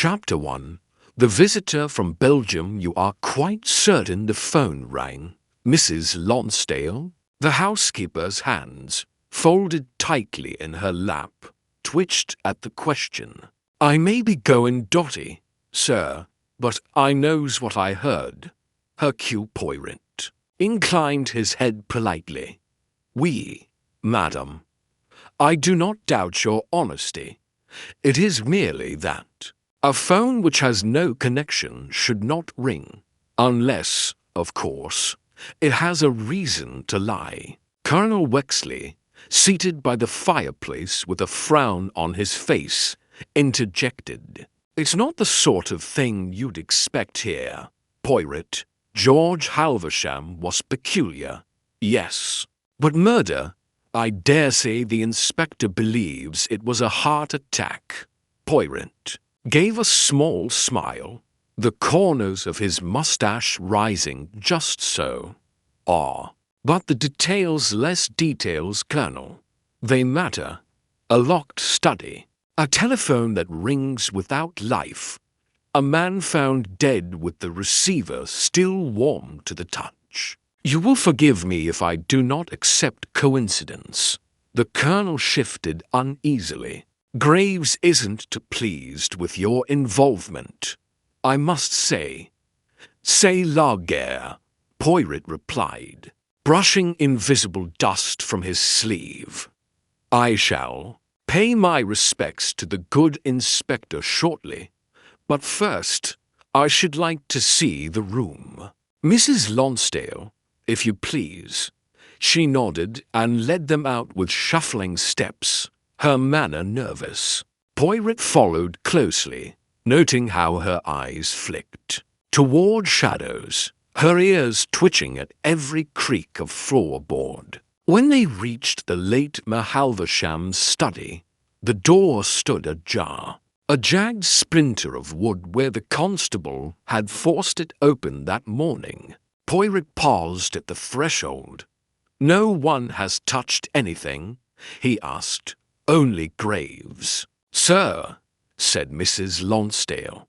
Chapter 1. The visitor from Belgium. You are quite certain the phone rang. Mrs. Lonsdale. The housekeeper's hands, folded tightly in her lap, twitched at the question. I may be going dotty, sir, but I knows what I heard. Hercule Poirot inclined his head politely. Oui, madam. I do not doubt your honesty. It is merely that a phone which has no connection should not ring, unless, of course, it has a reason to lie. Colonel Wexley, seated by the fireplace with a frown on his face, interjected. It's not the sort of thing you'd expect here, Poirot. George Halversham was peculiar, yes. But murder, I dare say the inspector believes it was a heart attack. Poirot gave a small smile, the corners of his mustache rising just so. Ah, but the details, less details, Colonel. They matter. A locked study, a telephone that rings without life, a man found dead with the receiver still warm to the touch. You will forgive me if I do not accept coincidence. The Colonel shifted uneasily. Graves isn't too pleased with your involvement, I must say. C'est la guerre, Poirot replied, brushing invisible dust from his sleeve. I shall pay my respects to the good inspector shortly, but first I should like to see the room. Mrs. Lonsdale, if you please. She nodded and led them out with shuffling steps, her manner nervous. Poirot followed closely, noting how her eyes flicked toward shadows, her ears twitching at every creak of floorboard. When they reached the late Halversham's study, the door stood ajar, a jagged splinter of wood where the constable had forced it open that morning. Poirot paused at the threshold. No one has touched anything, he asked. Only Graves. Sir, said Mrs. Lonsdale.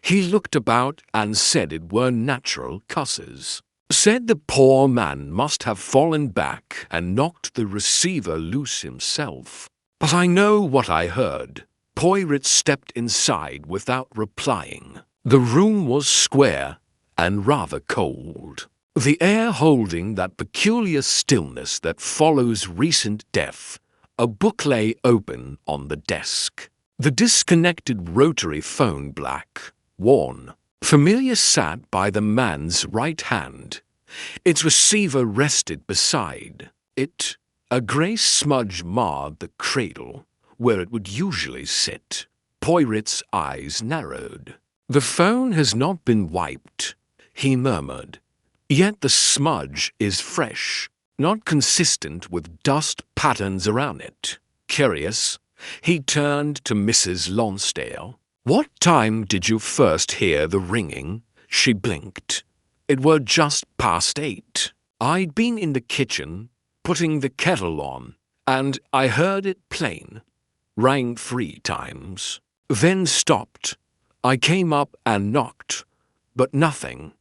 He looked about and said it were natural cusses. Said the poor man must have fallen back and knocked the receiver loose himself. But I know what I heard. Poirot stepped inside without replying. The room was square and rather cold, the air holding that peculiar stillness that follows recent death. A book lay open on the desk. The disconnected rotary phone, black, worn, familiar, sat by the man's right hand. Its receiver rested beside it. A grey smudge marred the cradle, where it would usually sit. Poirot's eyes narrowed. The phone has not been wiped, he murmured. Yet the smudge is fresh, not consistent with dust patterns around it. Curious, he turned to Mrs. Lonsdale. What time did you first hear the ringing? She blinked. It were just past 8. I'd been in the kitchen, putting the kettle on, and I heard it plain. Rang 3 times, then stopped. I came up and knocked, but nothing.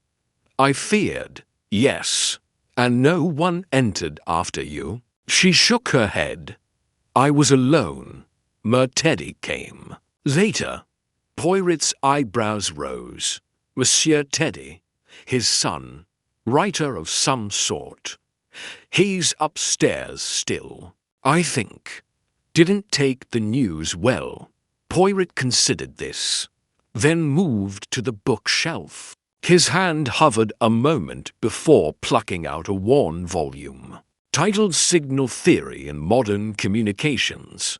I feared, yes, and no one entered after you. She shook her head. I was alone. Teddy came. Later, Poirot's eyebrows rose. Monsieur Teddy, his son, writer of some sort. He's upstairs still, I think. Didn't take the news well. Poirot considered this, then moved to the bookshelf. His hand hovered a moment before plucking out a worn volume, titled Signal Theory in Modern Communications.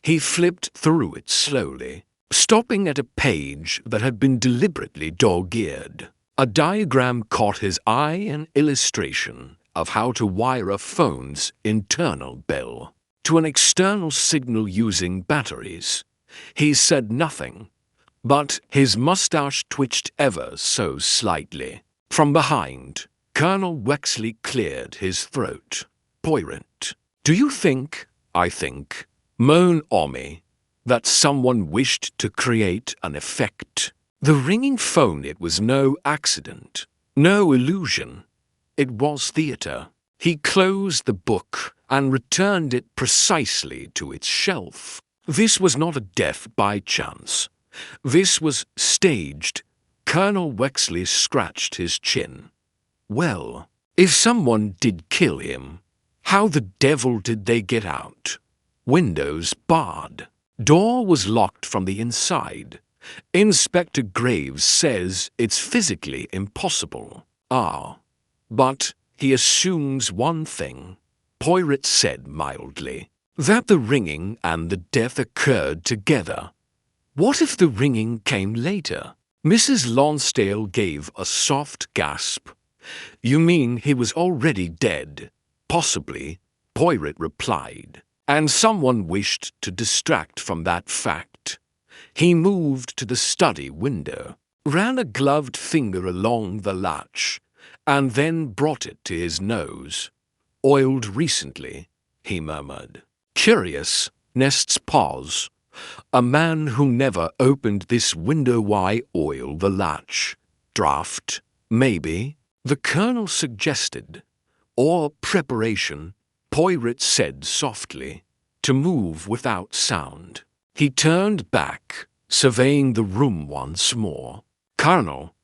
He flipped through it slowly, stopping at a page that had been deliberately dog-eared. A diagram caught his eye, an illustration of how to wire a phone's internal bell to an external signal using batteries. He said nothing, but his mustache twitched ever so slightly. From behind, Colonel Wexley cleared his throat. Poirot, do you think, I think, mon ami, that someone wished to create an effect. The ringing phone, it was no accident, no illusion. It was theatre. He closed the book and returned it precisely to its shelf. This was not a death by chance. This was staged. Colonel Wexley scratched his chin. Well, if someone did kill him, how the devil did they get out? Windows barred. Door was locked from the inside. Inspector Graves says it's physically impossible. Ah, but he assumes one thing, Poirot said mildly, that the ringing and the death occurred together. What if the ringing came later? Mrs. Lonsdale gave a soft gasp. You mean he was already dead? Possibly, Poirot replied, and someone wished to distract from that fact. He moved to the study window, ran a gloved finger along the latch, and then brought it to his nose. Oiled recently, he murmured. Curious, Nest's pause. A man who never opened this window, why oil the latch? Draught, maybe, the colonel suggested. Or preparation, Poirot said softly, to move without sound. He turned back, surveying the room once more. Colonel,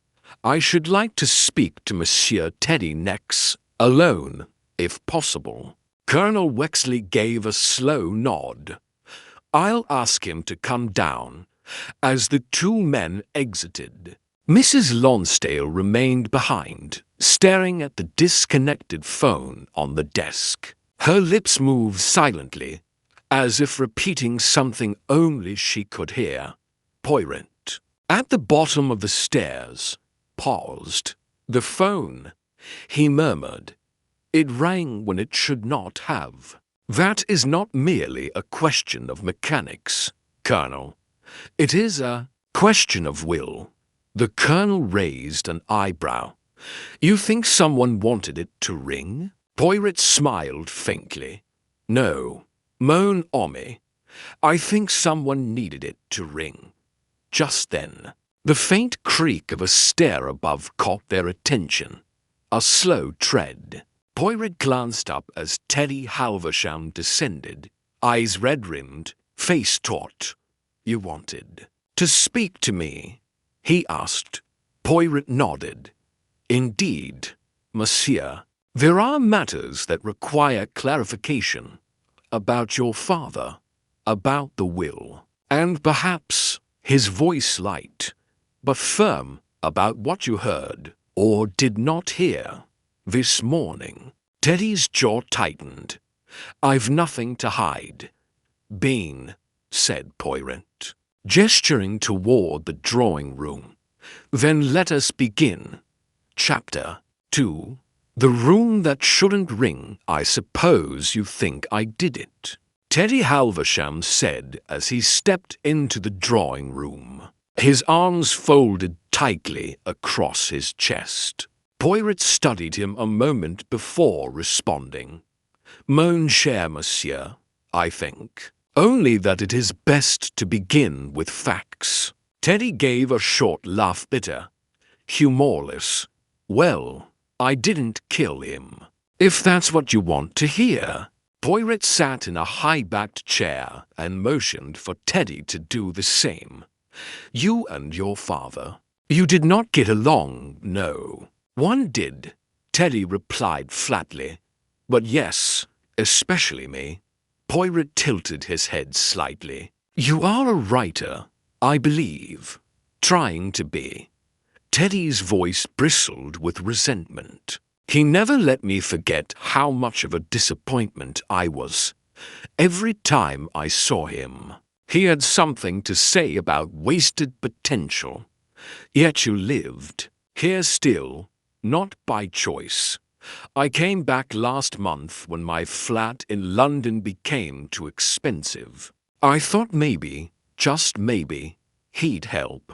I should like to speak to Monsieur Teddy next, alone, if possible. Colonel Wexley gave a slow nod. I'll ask him to come down. As the two men exited, Mrs. Lonsdale remained behind, staring at the disconnected phone on the desk. Her lips moved silently, as if repeating something only she could hear. Poirot, at the bottom of the stairs, paused. The phone, he murmured. It rang when it should not have. That is not merely a question of mechanics, Colonel. It is a question of will. The colonel raised an eyebrow. You think someone wanted it to ring? Poirot smiled faintly. No, mon ami. I think someone needed it to ring. Just then, the faint creak of a stair above caught their attention. A slow tread. Poirot glanced up as Teddy Halversham descended, eyes red-rimmed, face taut. You wanted to speak to me? He asked. Poirot nodded. Indeed, monsieur. There are matters that require clarification. About your father, about the will, and perhaps, his voice light, but firm, about what you heard, or did not hear, this morning. Teddy's jaw tightened. I've nothing to hide. Bean, said Poirot, gesturing toward the drawing room. Then let us begin. Chapter 2. The room that shouldn't ring. I suppose you think I did it. Teddy Halversham said as he stepped into the drawing room, his arms folded tightly across his chest. Poirot studied him a moment before responding. Mon cher monsieur, I think. Only that it is best to begin with facts. Teddy gave a short laugh, bitter, humorless. Well, I didn't kill him. If that's what you want to hear. Poirot sat in a high-backed chair and motioned for Teddy to do the same. You and your father. You did not get along, no. One did, Teddy replied flatly. But yes, especially me. Poirot tilted his head slightly. You are a writer, I believe. Trying to be. Teddy's voice bristled with resentment. He never let me forget how much of a disappointment I was. Every time I saw him, he had something to say about wasted potential. Yet you lived, here still, not by choice. I came back last month when my flat in London became too expensive. I thought maybe, just maybe, he'd help.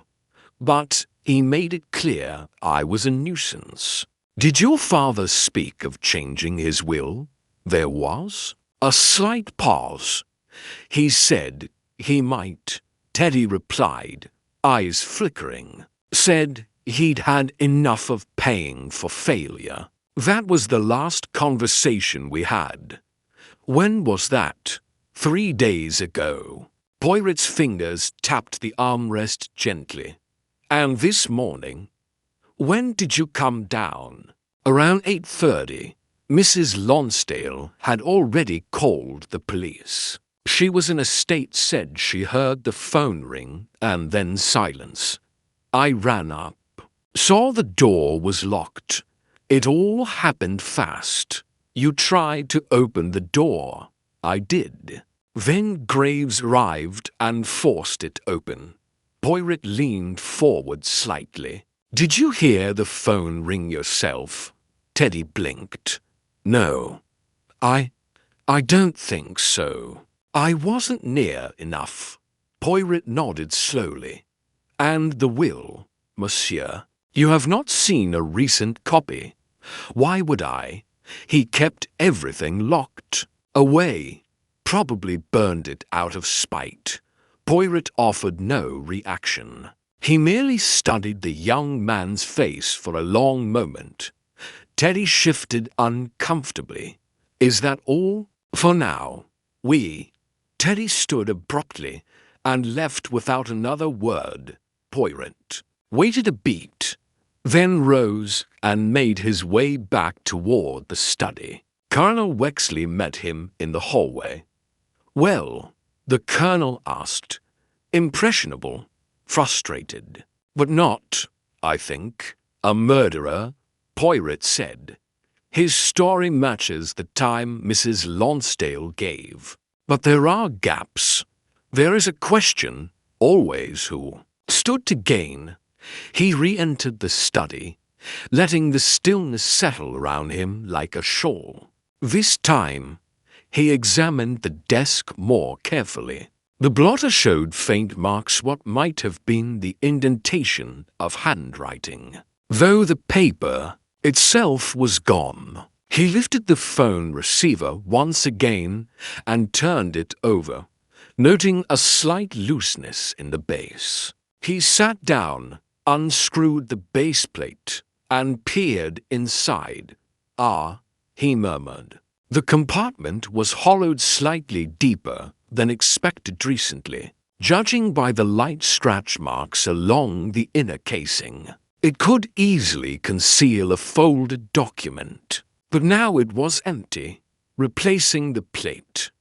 But he made it clear I was a nuisance. Did your father speak of changing his will? There was a slight pause. He said, he might, Teddy replied, eyes flickering. Said he'd had enough of paying for failure. That was the last conversation we had. When was that? 3 days ago. Poirot's fingers tapped the armrest gently. And this morning? When did you come down? Around 8:30. Mrs. Lonsdale had already called the police. She was in a state, said she heard the phone ring and then silence. I ran up, saw the door was locked. It all happened fast. You tried to open the door. I did. Then Graves arrived and forced it open. Poirot leaned forward slightly. Did you hear the phone ring yourself? Teddy blinked. No. I don't think so. I wasn't near enough. Poirot nodded slowly. And the will, monsieur? You have not seen a recent copy. Why would I? He kept everything locked. Away. Probably burned it out of spite. Poirot offered no reaction. He merely studied the young man's face for a long moment. Teddy shifted uncomfortably. Is that all? For now. Teddy stood abruptly and left without another word. Poirot waited a beat, then rose and made his way back toward the study. Colonel Wexley met him in the hallway. Well, the colonel asked, impressionable, frustrated, but not, I think, a murderer, Poirot said. His story matches the time Mrs. Lonsdale gave. But there are gaps. There is a question, always, who stood to gain. He re-entered the study, letting the stillness settle around him like a shawl. This time, he examined the desk more carefully. The blotter showed faint marks what might have been the indentation of handwriting, though the paper itself was gone. He lifted the phone receiver once again and turned it over, noting a slight looseness in the base. He sat down, unscrewed the base plate, and peered inside. Ah, he murmured. The compartment was hollowed slightly deeper than expected recently, judging by the light scratch marks along the inner casing. It could easily conceal a folded document, but now it was empty, replacing the plate.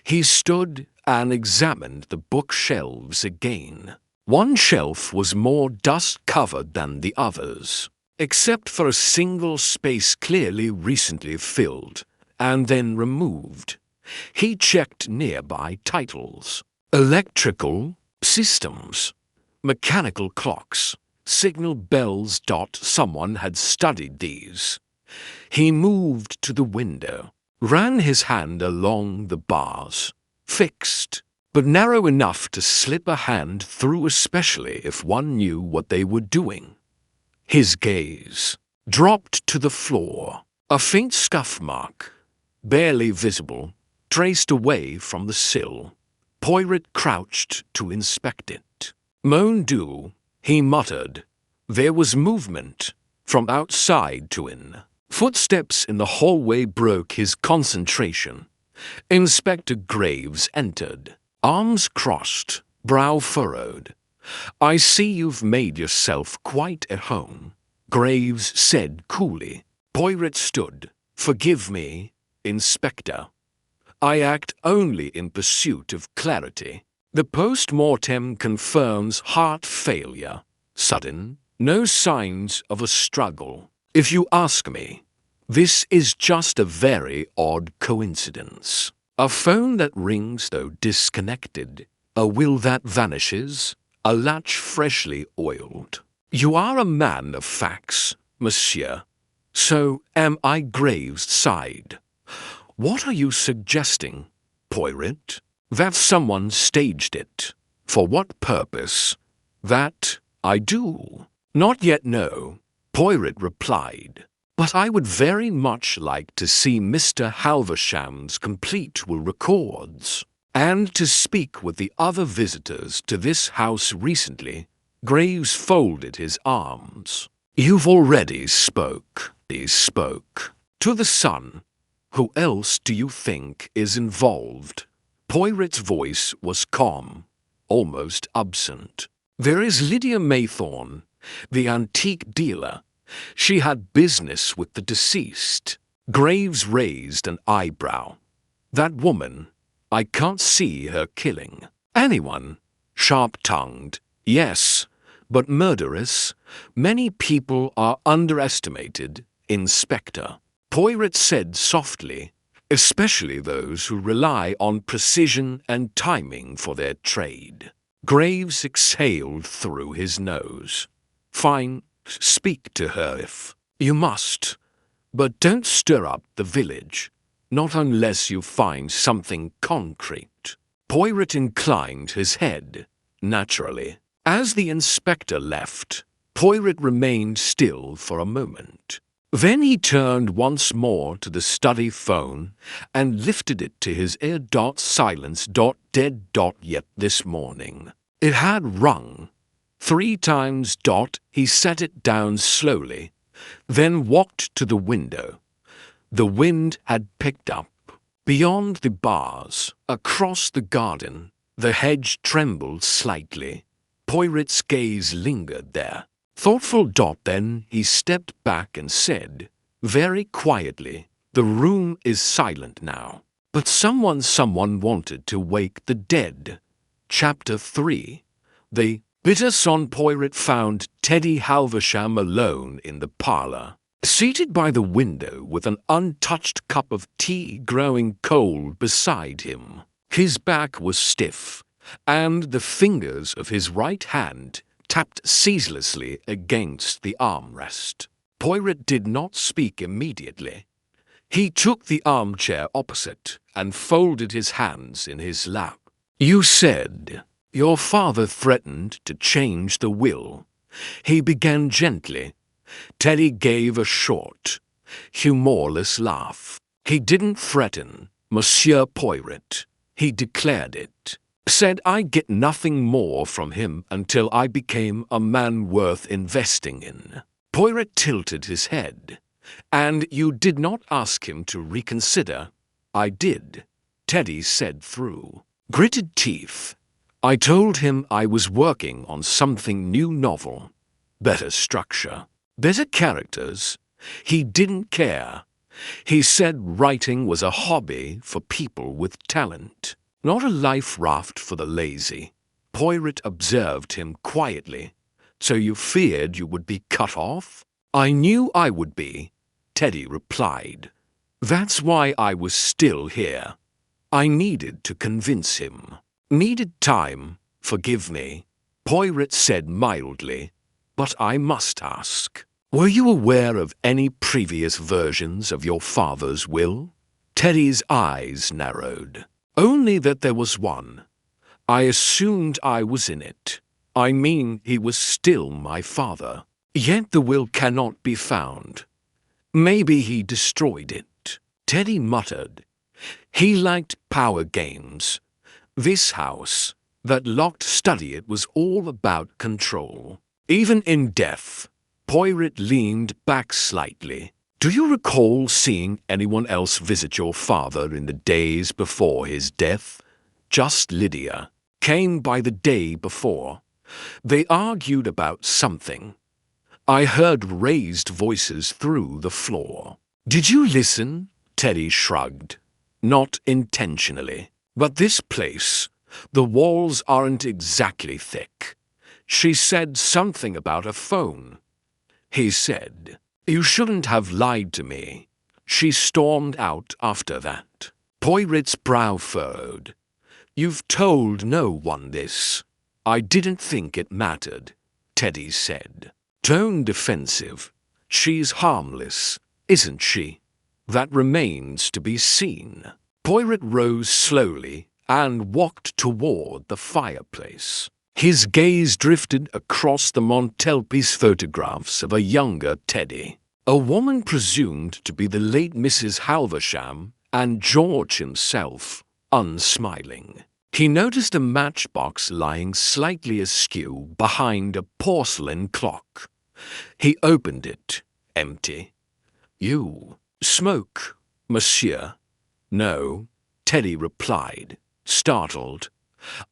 He stood and examined the bookshelves again. One shelf was more dust-covered than the others, except for a single space clearly recently filled and then removed. He checked nearby titles. Electrical systems, mechanical clocks, signal bells. Someone had studied these. He moved to the window, ran his hand along the bars, fixed, but narrow enough to slip a hand through, especially if one knew what they were doing. His gaze dropped to the floor. A faint scuff mark, barely visible, traced away from the sill. Poirot crouched to inspect it. Mon Dieu, he muttered. There was movement from outside to in. Footsteps in the hallway broke his concentration. Inspector Graves entered, arms crossed, brow furrowed. I see you've made yourself quite at home, Graves said coolly. Poirot stood. Forgive me, Inspector. I act only in pursuit of clarity. The post-mortem confirms heart failure. Sudden, no signs of a struggle. If you ask me, this is just a very odd coincidence. A phone that rings though disconnected, a will that vanishes, a latch freshly oiled. You are a man of facts, monsieur. So am I. Graves sighed. What are you suggesting, Poirot? That someone staged it. For what purpose? That I do. Not yet, no, Poirot replied. But I would very much like to see Mr. Halversham's complete will records. and to speak with the other visitors to this house recently, Graves folded his arms. You've already spoke. He spoke. To the son. Who else do you think is involved? Poirot's voice was calm, almost absent. There is Lydia Maythorne, the antique dealer. She had business with the deceased. Graves raised an eyebrow. That woman, I can't see her killing. Anyone? Sharp-tongued. Yes, but murderous. Many people are underestimated, Inspector. Poirot said softly, especially those who rely on precision and timing for their trade. Graves exhaled through his nose. Fine, speak to her if you must, but don't stir up the village, not unless you find something concrete. Poirot inclined his head, naturally. As the inspector left, Poirot remained still for a moment. Then he turned once more to the study phone and lifted it to his ear. Silence. Dead. Yet this morning. It had rung 3 times. He set it down slowly, then walked to the window. The wind had picked up. Beyond the bars, across the garden, the hedge trembled slightly. Poirot's gaze lingered there. Thoughtful. Then he stepped back and said, very quietly, the room is silent now. But someone wanted to wake the dead. Chapter 3. The bitter son. Poirot found Teddy Halversham alone in the parlour, seated by the window with an untouched cup of tea growing cold beside him. His back was stiff, and the fingers of his right hand tapped ceaselessly against the armrest. Poirot did not speak immediately. He took the armchair opposite and folded his hands in his lap. You said your father threatened to change the will. He began gently. Teddy gave a short, humorless laugh. He didn't threaten, Monsieur Poirot. He declared it. Said I'd get nothing more from him until I became a man worth investing in. Poirot tilted his head. And you did not ask him to reconsider? I did, Teddy said through gritted teeth. I told him I was working on something new, novel. Better structure, better characters. He didn't care. He said writing was a hobby for people with talent, not a life raft for the lazy. Poirot observed him quietly. So you feared you would be cut off? I knew I would be, Teddy replied. That's why I was still here. I needed to convince him. Needed time, forgive me, Poirot said mildly. But I must ask, were you aware of any previous versions of your father's will? Teddy's eyes narrowed. Only that there was one. I assumed I was in it. I mean, he was still my father. Yet the will cannot be found. Maybe he destroyed it. Teddy muttered. He liked power games. This house, that locked study, it was all about control. Even in death, Poirot leaned back slightly. Do you recall seeing anyone else visit your father in the days before his death? Just Lydia. Came by the day before. They argued about something. I heard raised voices through the floor. Did you listen? Teddy shrugged. Not intentionally. But this place, the walls aren't exactly thick. She said something about a phone. He said, you shouldn't have lied to me. She stormed out after that. Poirot's brow furrowed. You've told no one this. I didn't think it mattered, Teddy said. Tone defensive. She's harmless, isn't she? That remains to be seen. Poirot rose slowly and walked toward the fireplace. His gaze drifted across the Montelpis photographs of a younger Teddy, a woman presumed to be the late Mrs. Halversham, and George himself, unsmiling. He noticed a matchbox lying slightly askew behind a porcelain clock. He opened it, empty. "You smoke, monsieur?" "No," Teddy replied, startled.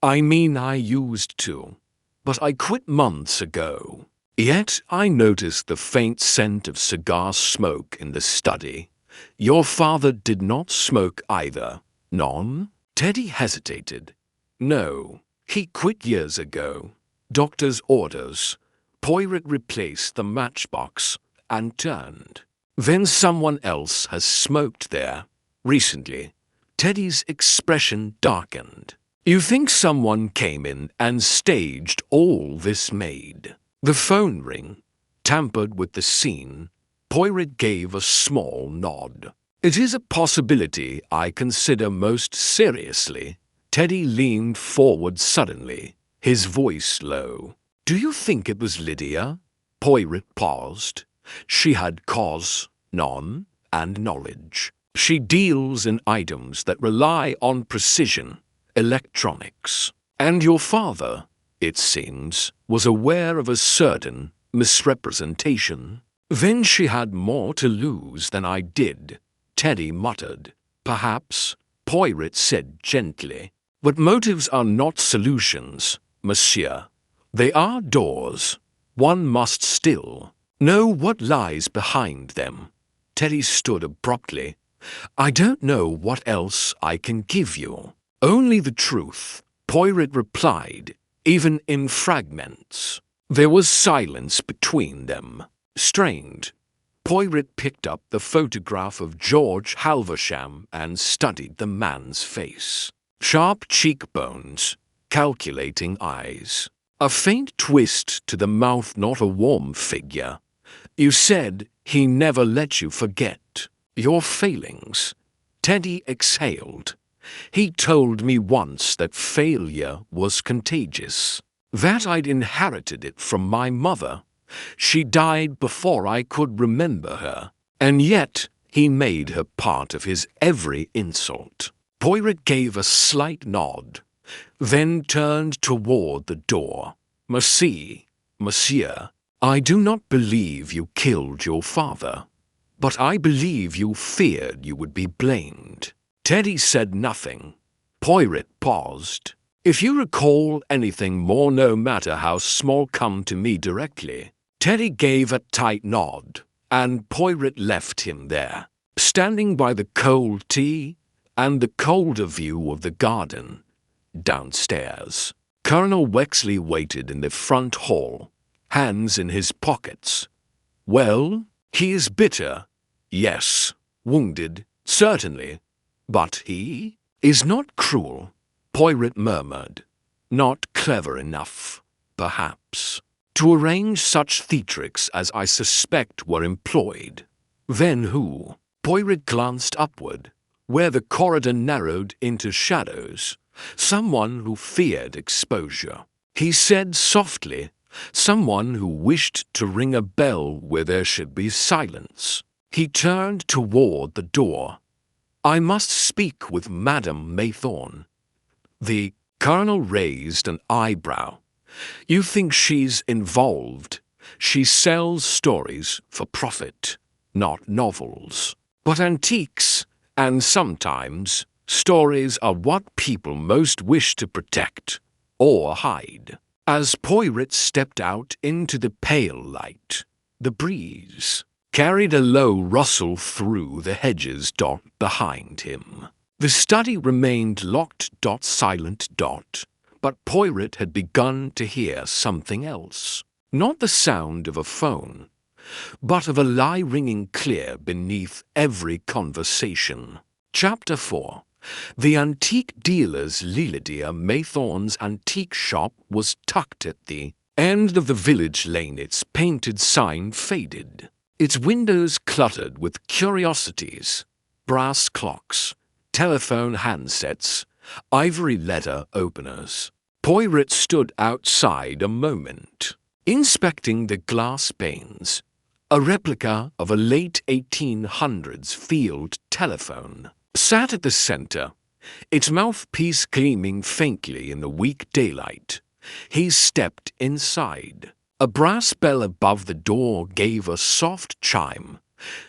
"I mean I used to, but I quit months ago." Yet I noticed the faint scent of cigar smoke in the study. "Your father did not smoke either, none?" Teddy hesitated. "No, he quit years ago. Doctor's orders." Poirot replaced the matchbox and turned. "Then someone else has smoked there, recently." Teddy's expression darkened. "You think someone came in and staged all this maid?" The phone ring tampered with the scene. Poirot gave a small nod. "It is a possibility I consider most seriously." Teddy leaned forward suddenly, his voice low. "Do you think it was Lydia?" Poirot paused. "She had cause, none, and knowledge. She deals in items that rely on precision, electronics. And your father, it seems, was aware of a certain misrepresentation." "Then she had more to lose than I did," Teddy muttered. "Perhaps," Poirot said gently. "But motives are not solutions, monsieur. They are doors. One must still know what lies behind them." Teddy stood abruptly. "I don't know what else I can give you." "Only the truth," Poirot replied, "even in fragments." There was silence between them. Strained, Poirot picked up the photograph of George Halversham and studied the man's face. Sharp cheekbones, calculating eyes. A faint twist to the mouth, not a warm figure. "You said he never let you forget your failings." Teddy exhaled. "He told me once that failure was contagious, that I'd inherited it from my mother. She died before I could remember her, and yet he made her part of his every insult." Poirot gave a slight nod, then turned toward the door. "Merci, monsieur. I do not believe you killed your father, but I believe you feared you would be blamed." Teddy said nothing. Poirot paused. "If you recall anything more, no matter how small, come to me directly." Teddy gave a tight nod, and Poirot left him there, standing by the cold tea and the colder view of the garden. Downstairs, Colonel Wexley waited in the front hall, hands in his pockets. "Well, he is bitter, yes, wounded, certainly, but he is not cruel," Poirot murmured. "Not clever enough, perhaps, to arrange such theatrics as I suspect were employed." "Then who?" Poirot glanced upward, where the corridor narrowed into shadows. "Someone who feared exposure," he said softly. "Someone who wished to ring a bell where there should be silence." He turned toward the door. "I must speak with Madame Maythorne." The colonel raised an eyebrow. "You think she's involved? She sells stories for profit, not novels. But antiques, and sometimes stories, are what people most wish to protect or hide." As Poirot stepped out into the pale light, the breeze carried a low rustle through the hedges behind him. The study remained locked. Silent. But Poirot had begun to hear something else. Not the sound of a phone, but of a lie ringing clear beneath every conversation. Chapter 4. The antique dealer's Lydia Maythorne's antique shop was tucked at the end of the village lane. Its painted sign faded, its windows cluttered with curiosities, brass clocks, telephone handsets, ivory letter openers. Poirot stood outside a moment, inspecting the glass panes, a replica of a late 1800s field telephone. Sat at the center, its mouthpiece gleaming faintly in the weak daylight. He stepped inside. A brass bell above the door gave a soft chime.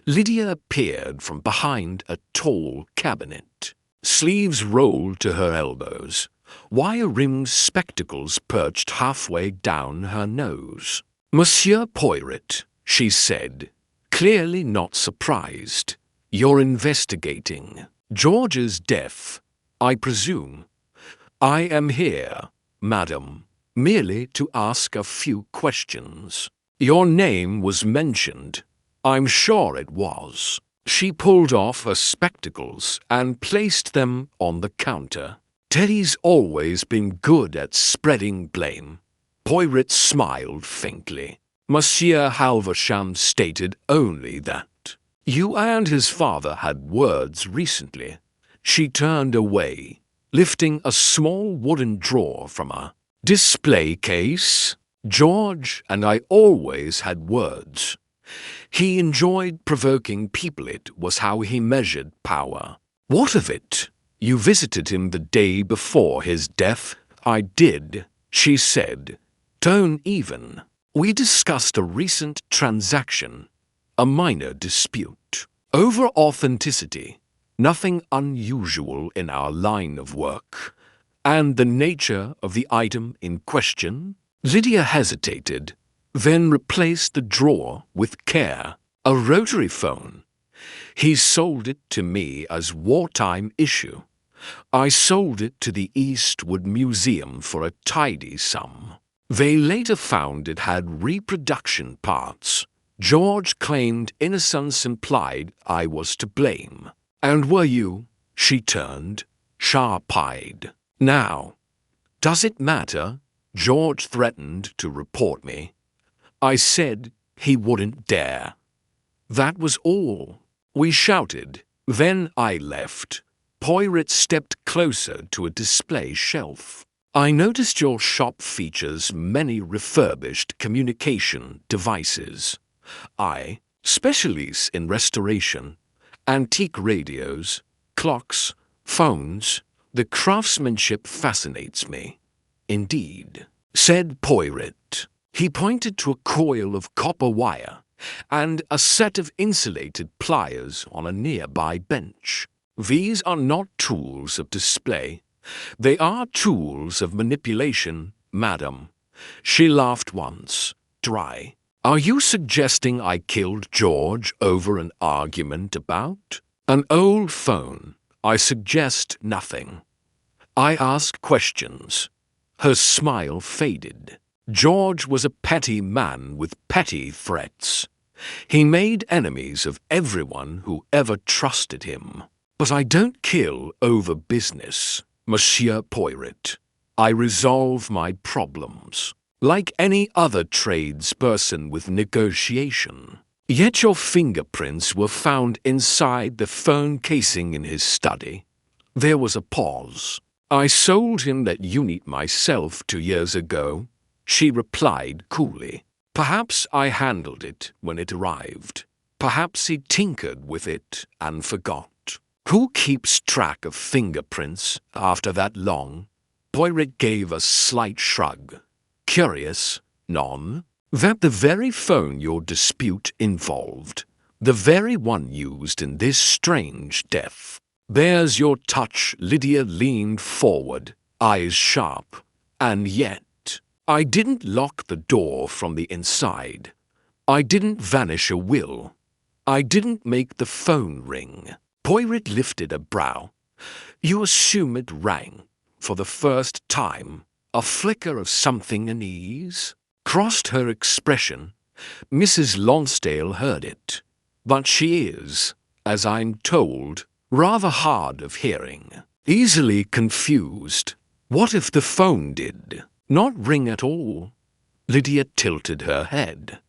Lydia appeared from behind a tall cabinet. Sleeves rolled to her elbows. Wire-rimmed spectacles perched halfway down her nose. "Monsieur Poirot," she said, clearly not surprised. "You're investigating George's death, I presume?" "I am here, madam, merely to ask a few questions." "Your name was mentioned." "I'm sure it was." She pulled off her spectacles and placed them on the counter. "Teddy's always been good at spreading blame." Poirot smiled faintly. "Monsieur Halversham stated only that. You and his father had words recently." She turned away, lifting a small wooden drawer from a display case. "George and I always had words. He enjoyed provoking people. It was how he measured power." "What of it? You visited him the day before his death." "I did," she said, tone even. "We discussed a recent transaction, a minor dispute, over authenticity, nothing unusual in our line of work." "And the nature of the item in question?" Lydia hesitated, then replaced the drawer with care. "A rotary phone. He sold it to me as wartime issue. I sold it to the Eastwood Museum for a tidy sum. They later found it had reproduction parts. George claimed innocence implied I was to blame." "And were you?" She turned, sharp-eyed. "Now, does it matter? George threatened to report me. I said he wouldn't dare. That was all. We shouted. Then I left." Poirot stepped closer to a display shelf. "I noticed your shop features many refurbished communication devices. I specialise in restoration, antique radios, clocks, phones. The craftsmanship fascinates me." "Indeed," said Poirot. He pointed to a coil of copper wire and a set of insulated pliers on a nearby bench. "These are not tools of display. They are tools of manipulation, madam." She laughed once, dry. "Are you suggesting I killed George over an argument about an old phone?" "I suggest nothing. I ask questions." Her smile faded. "George was a petty man with petty threats. He made enemies of everyone who ever trusted him. But I don't kill over business, Monsieur Poirot. I resolve my problems, like any other tradesperson with negotiation." "Yet your fingerprints were found inside the phone casing in his study." There was a pause. "I sold him that unit myself 2 years ago," she replied coolly. "Perhaps I handled it when it arrived. Perhaps he tinkered with it and forgot. Who keeps track of fingerprints after that long?" Poirot gave a slight shrug. "Curious, none? That the very phone your dispute involved, the very one used in this strange death, bears your touch." Lydia leaned forward, eyes sharp. "And yet, I didn't lock the door from the inside. I didn't vanish a will. I didn't make the phone ring." Poirot lifted a brow. "You assume it rang, for the first time." A flicker of something unease crossed her expression. "Mrs. Lonsdale heard it. But she is, as I'm told, rather hard of hearing, easily confused. What if the phone did not ring at all?" Lydia tilted her head.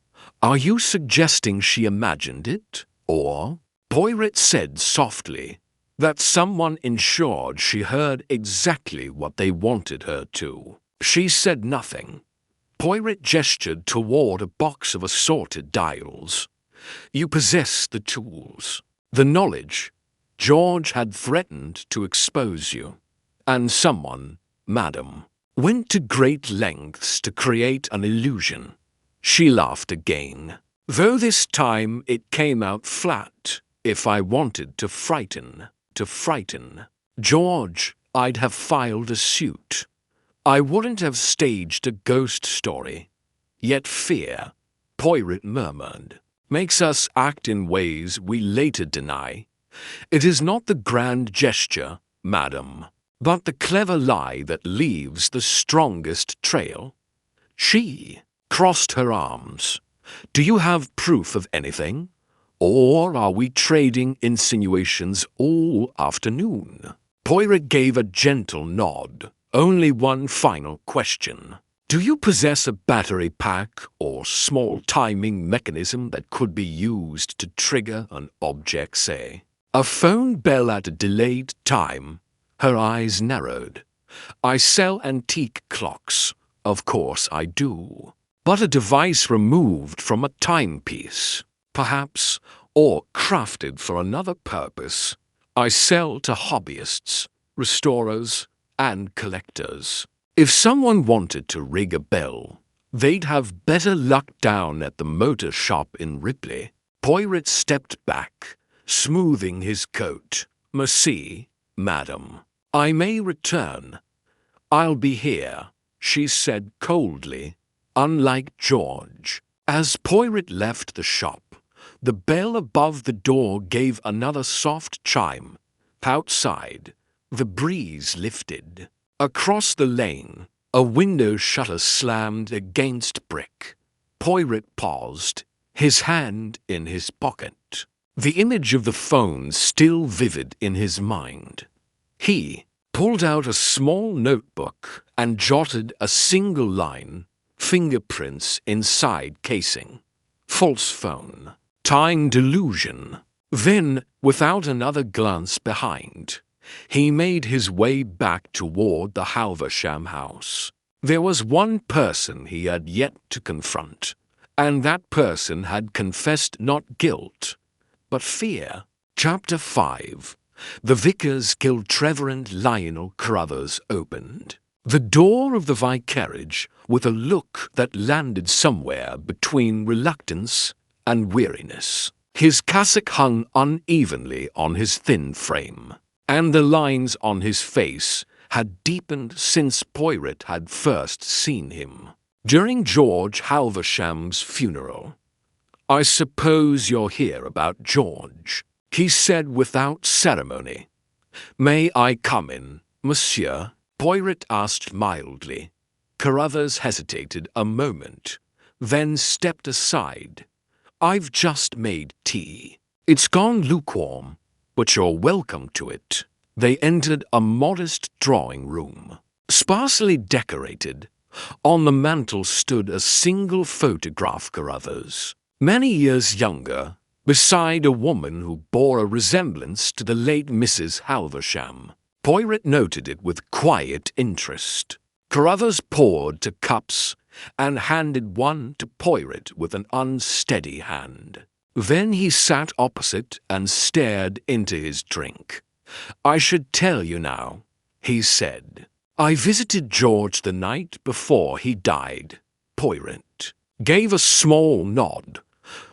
"Are you suggesting she imagined it? Or," Poirot said softly, "that someone ensured she heard exactly what they wanted her to?" She said nothing. Poirot gestured toward a box of assorted dials. "You possess the tools, the knowledge. George had threatened to expose you, and someone, madam, went to great lengths to create an illusion. She laughed again, though this time it came out flat. If I wanted to frighten George, I'd have filed a suit. I wouldn't have staged a ghost story. Yet fear, Poirot murmured, makes us act in ways we later deny. It is not the grand gesture, madam, but the clever lie that leaves the strongest trail. She crossed her arms. Do you have proof of anything? Or are we trading insinuations all afternoon? Poirot gave a gentle nod. Only one final question. Do you possess a battery pack or small timing mechanism that could be used to trigger an object, say a phone bell at a delayed time? Her eyes narrowed. I sell antique clocks. Of course I do. But a device removed from a timepiece, perhaps, or crafted for another purpose, I sell to hobbyists, restorers, and collectors. If someone wanted to rig a bell, they'd have better luck down at the motor shop in Ripley. Poirot stepped back, smoothing his coat. Merci, madam. I may return. I'll be here, she said coldly, unlike George. As Poirot left the shop, the bell above the door gave another soft chime. Outside, the breeze lifted. Across the lane, a window shutter slammed against brick. Poirot paused, his hand in his pocket, the image of the phone still vivid in his mind. He pulled out a small notebook and jotted a single line, fingerprints inside casing. False phone. Time delusion. Then, without another glance behind, he made his way back toward the Halversham house. There was one person he had yet to confront, and that person had confessed not guilt, but fear. Chapter 5. The Vicar's Kiltreverend Lionel Carruthers opened the door of the vicarage with a look that landed somewhere between reluctance and weariness. His cassock hung unevenly on his thin frame, and the lines on his face had deepened since Poirot had first seen him during George Halversham's funeral. I suppose you're here about George, he said without ceremony. May I come in, monsieur? Poirot asked mildly. Carruthers hesitated a moment, then stepped aside. I've just made tea. It's gone lukewarm, but you're welcome to it. They entered a modest drawing room, sparsely decorated. On the mantel stood a single photograph Carruthers, many years younger, beside a woman who bore a resemblance to the late Mrs. Halversham. Poirot noted it with quiet interest. Carruthers poured to cups and handed one to Poirot with an unsteady hand. Then he sat opposite and stared into his drink. I should tell you now, he said. I visited George the night before he died. Poirot gave a small nod.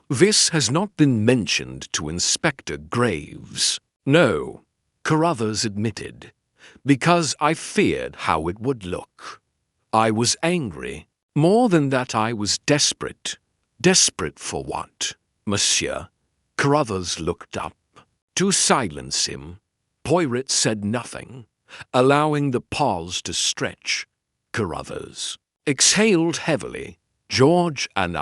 This has not been mentioned to Inspector Graves. No, Carruthers admitted, because I feared how it would look. I was angry. More than that, I was desperate. Desperate for what, monsieur? Carruthers looked up. To silence him, Poirot said nothing, allowing the pause to stretch. Carruthers exhaled heavily. George and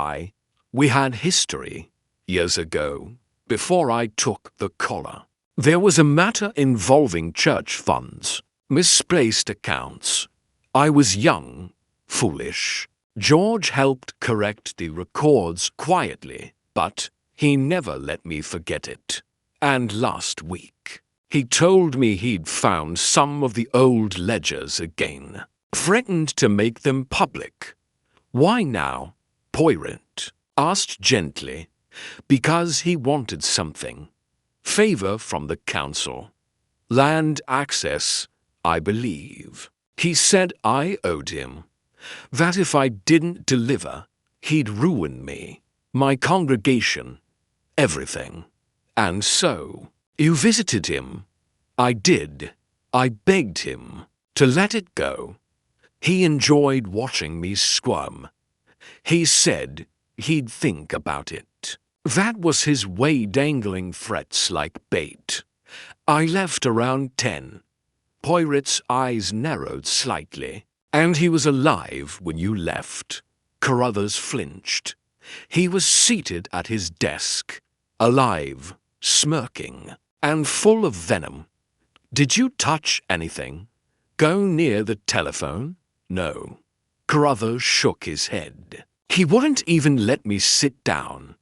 we had history, years ago, before I took the collar. There was a matter involving church funds, misplaced accounts. I was young, foolish. George helped correct the records quietly, but he never let me forget it. And last week, he told me he'd found some of the old ledgers again, threatened to make them public. Why now? Poirot asked gently. Because he wanted something. Favor from the council. Land access, I believe. He said I owed him. That if I didn't deliver, he'd ruin me, my congregation, everything. And so, you visited him. I did. I begged him to let it go. He enjoyed watching me squirm. He said he'd think about it. That was his way, dangling threats like bait. I left around 10. Poirot's eyes narrowed slightly. And he was alive when you left. Carruthers flinched. He was seated at his desk, alive, smirking, and full of venom. Did you touch anything? Go near the telephone? No. Carruthers shook his head. He wouldn't even let me sit down.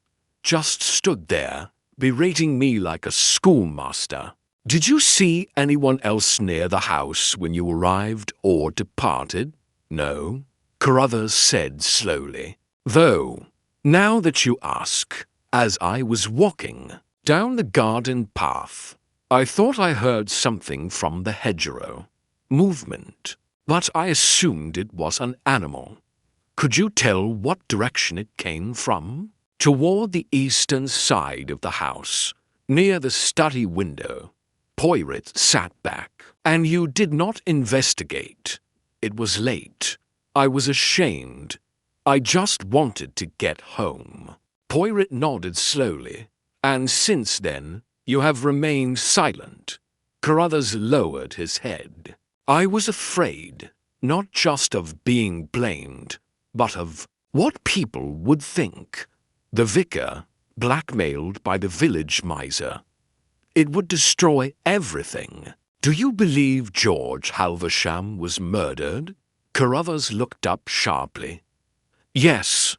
Just stood there, berating me like a schoolmaster. Did you see anyone else near the house when you arrived or departed? No, Carruthers said slowly. Though, now that you ask, as I was walking down the garden path, I thought I heard something from the hedgerow. Movement. But I assumed it was an animal. Could you tell what direction it came from? Toward the eastern side of the house, near the study window. Poirot sat back. And you did not investigate. It was late. I was ashamed. I just wanted to get home. Poirot nodded slowly. And since then, you have remained silent. Carruthers lowered his head. I was afraid, not just of being blamed, but of what people would think. The vicar, blackmailed by the village miser. It would destroy everything. Do you believe George Halversham was murdered? Carruthers looked up sharply. Yes,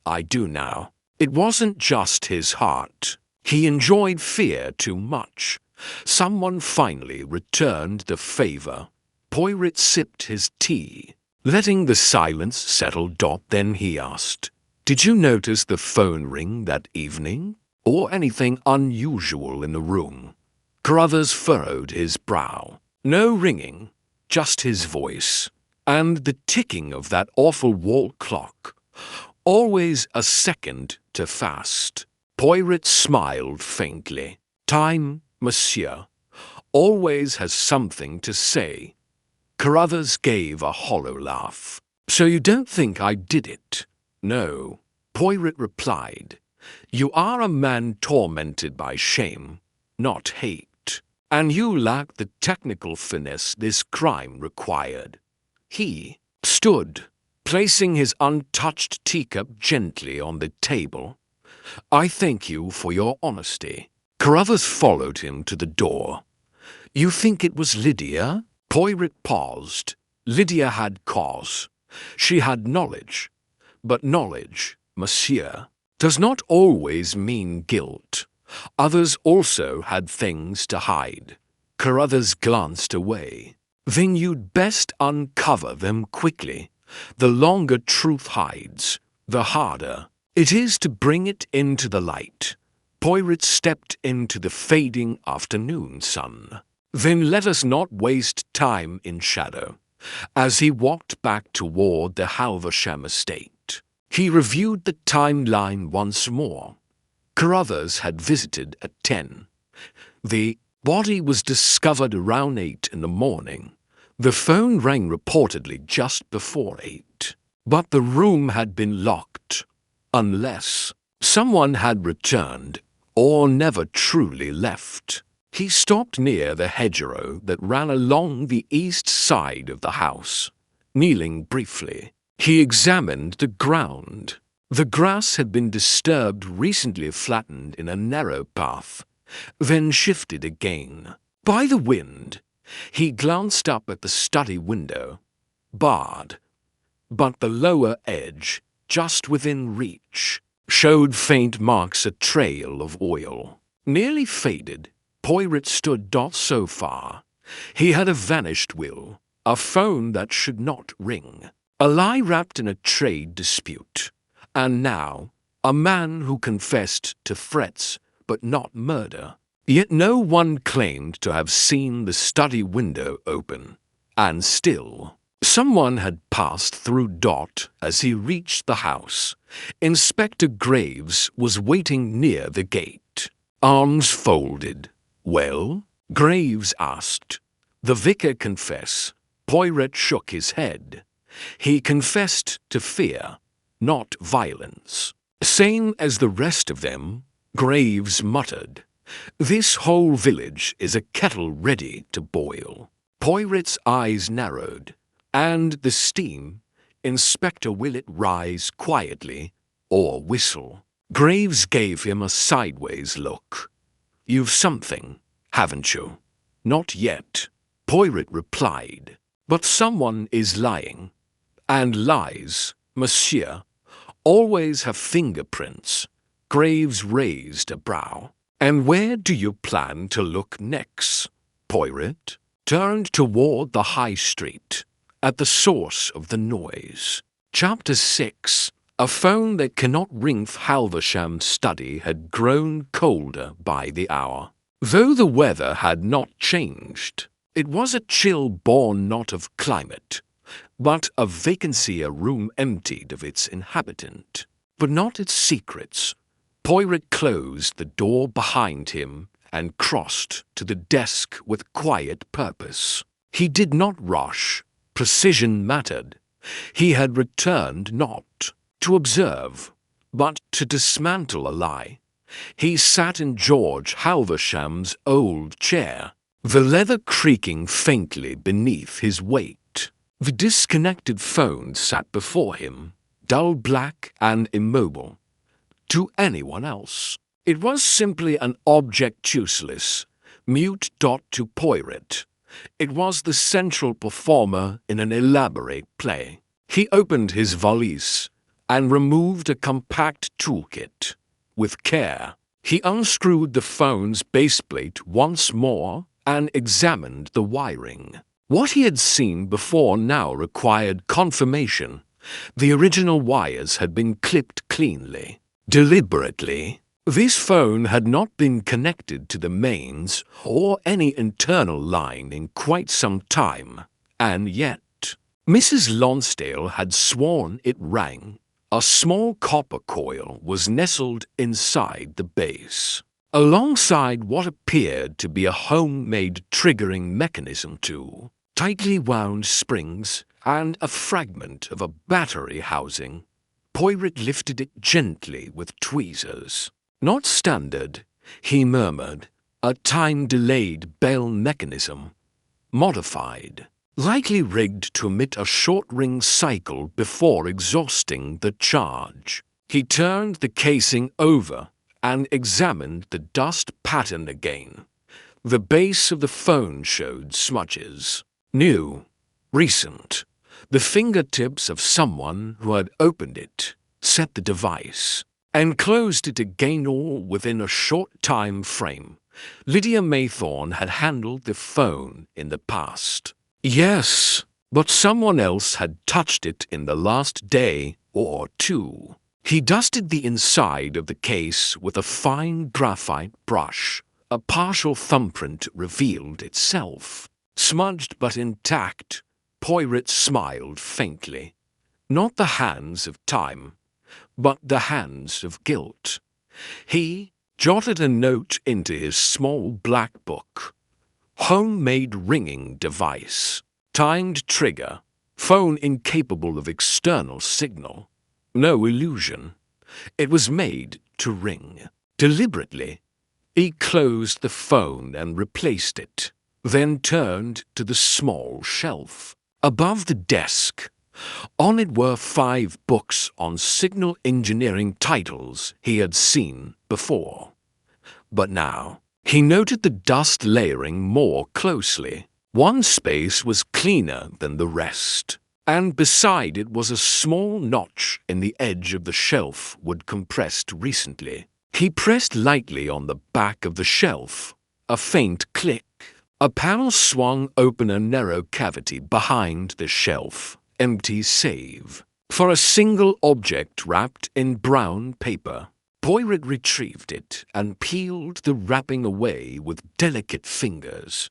I do now. It wasn't just his heart. He enjoyed fear too much. Someone finally returned the favor. Poirot sipped his tea, letting the silence settle. Then he asked, Did you notice the phone ring that evening? Or anything unusual in the room? Carruthers furrowed his brow. No ringing, just his voice. And the ticking of that awful wall clock. Always a second too fast. Poirot smiled faintly. Time, monsieur, always has something to say. Carruthers gave a hollow laugh. So you don't think I did it? No, Poirot replied. You are a man tormented by shame, not hate, and you lack the technical finesse this crime required. He stood, placing his untouched teacup gently on the table. I thank you for your honesty. Carruthers followed him to the door. You think it was Lydia? Poirot paused. Lydia had cause. She had knowledge. But knowledge, monsieur, does not always mean guilt. Others also had things to hide. Carruthers glanced away. Then you'd best uncover them quickly. The longer truth hides, the harder it is to bring it into the light. Poirot stepped into the fading afternoon sun. Then let us not waste time in shadow. As he walked back toward the Halversham estate, he reviewed the timeline once more. Carruthers had visited at 10. The body was discovered around 8 in the morning. The phone rang reportedly just before 8. But the room had been locked, unless someone had returned or never truly left. He stopped near the hedgerow that ran along the east side of the house. Kneeling briefly, he examined the ground. The grass had been disturbed, recently flattened in a narrow path, then shifted again. By the wind, he glanced up at the study window. Barred, but the lower edge, just within reach, showed faint marks, a trail of oil. Nearly faded, Poirot stood. So far, he had a vanished will, a phone that should not ring, a lie wrapped in a trade dispute, and now a man who confessed to threats but not murder. Yet no one claimed to have seen the study window open. And still, someone had passed through Dot as he reached the house. Inspector Graves was waiting near the gate, arms folded. "Well?" Graves asked. "The vicar confess?" Poirot shook his head. "He confessed to fear, not violence." "Same as the rest of them," Graves muttered. "This whole village is a kettle ready to boil." Poirot's eyes narrowed. "And the steam? Inspector, will it rise quietly or whistle?" Graves gave him a sideways look. "You've something, haven't you?" "Not yet," Poirot replied. "But someone is lying. And lies, monsieur, always have fingerprints." Graves raised a brow. "And where do you plan to look next?" Poirot turned toward the high street, at the source of the noise. Chapter 6. A phone that cannot ring. Halversham's study had grown colder by the hour. Though the weather had not changed, it was a chill born not of climate, but of vacancy, a room emptied of its inhabitant, but not its secrets. Poirot closed the door behind him and crossed to the desk with quiet purpose. He did not rush. Precision mattered. He had returned not to observe, but to dismantle a lie. He sat in George Halversham's old chair, the leather creaking faintly beneath his weight. The disconnected phone sat before him, dull black and immobile. To anyone else, it was simply an object useless, mute. To Poirot, it was the central performer in an elaborate play. He opened his valise and removed a compact toolkit. With care, he unscrewed the phone's baseplate once more and examined the wiring. What he had seen before now required confirmation. The original wires had been clipped cleanly, deliberately. This phone had not been connected to the mains or any internal line in quite some time, and yet Mrs. Lonsdale had sworn it rang. A small copper coil was nestled inside the base, alongside what appeared to be a homemade triggering mechanism too, tightly wound springs, and a fragment of a battery housing. Poirot lifted it gently with tweezers. "Not standard," he murmured. "A time-delayed bell mechanism. Modified. Likely rigged to emit a short-ring cycle before exhausting the charge." He turned the casing over and examined the dust pattern again. The base of the phone showed smudges. New. Recent. The fingertips of someone who had opened it, set the device, and closed it again, all within a short time frame. Lydia Maythorne had handled the phone in the past. Yes, but someone else had touched it in the last day or two. He dusted the inside of the case with a fine graphite brush. A partial thumbprint revealed itself. Smudged but intact, Poirot smiled faintly. Not the hands of time, but the hands of guilt. He jotted a note into his small black book. Homemade ringing device. Timed trigger. Phone incapable of external signal. No illusion. It was made to ring. Deliberately, he closed the phone and replaced it, then turned to the small shelf. Above the desk, on it were 5 books on signal engineering titles he had seen before. But now, he noted the dust layering more closely. One space was cleaner than the rest, and beside it was a small notch in the edge of the shelf wood compressed recently. He pressed lightly on the back of the shelf. A faint click. A panel swung open, a narrow cavity behind the shelf. Empty save. For a single object wrapped in brown paper. Poirot retrieved it and peeled the wrapping away with delicate fingers.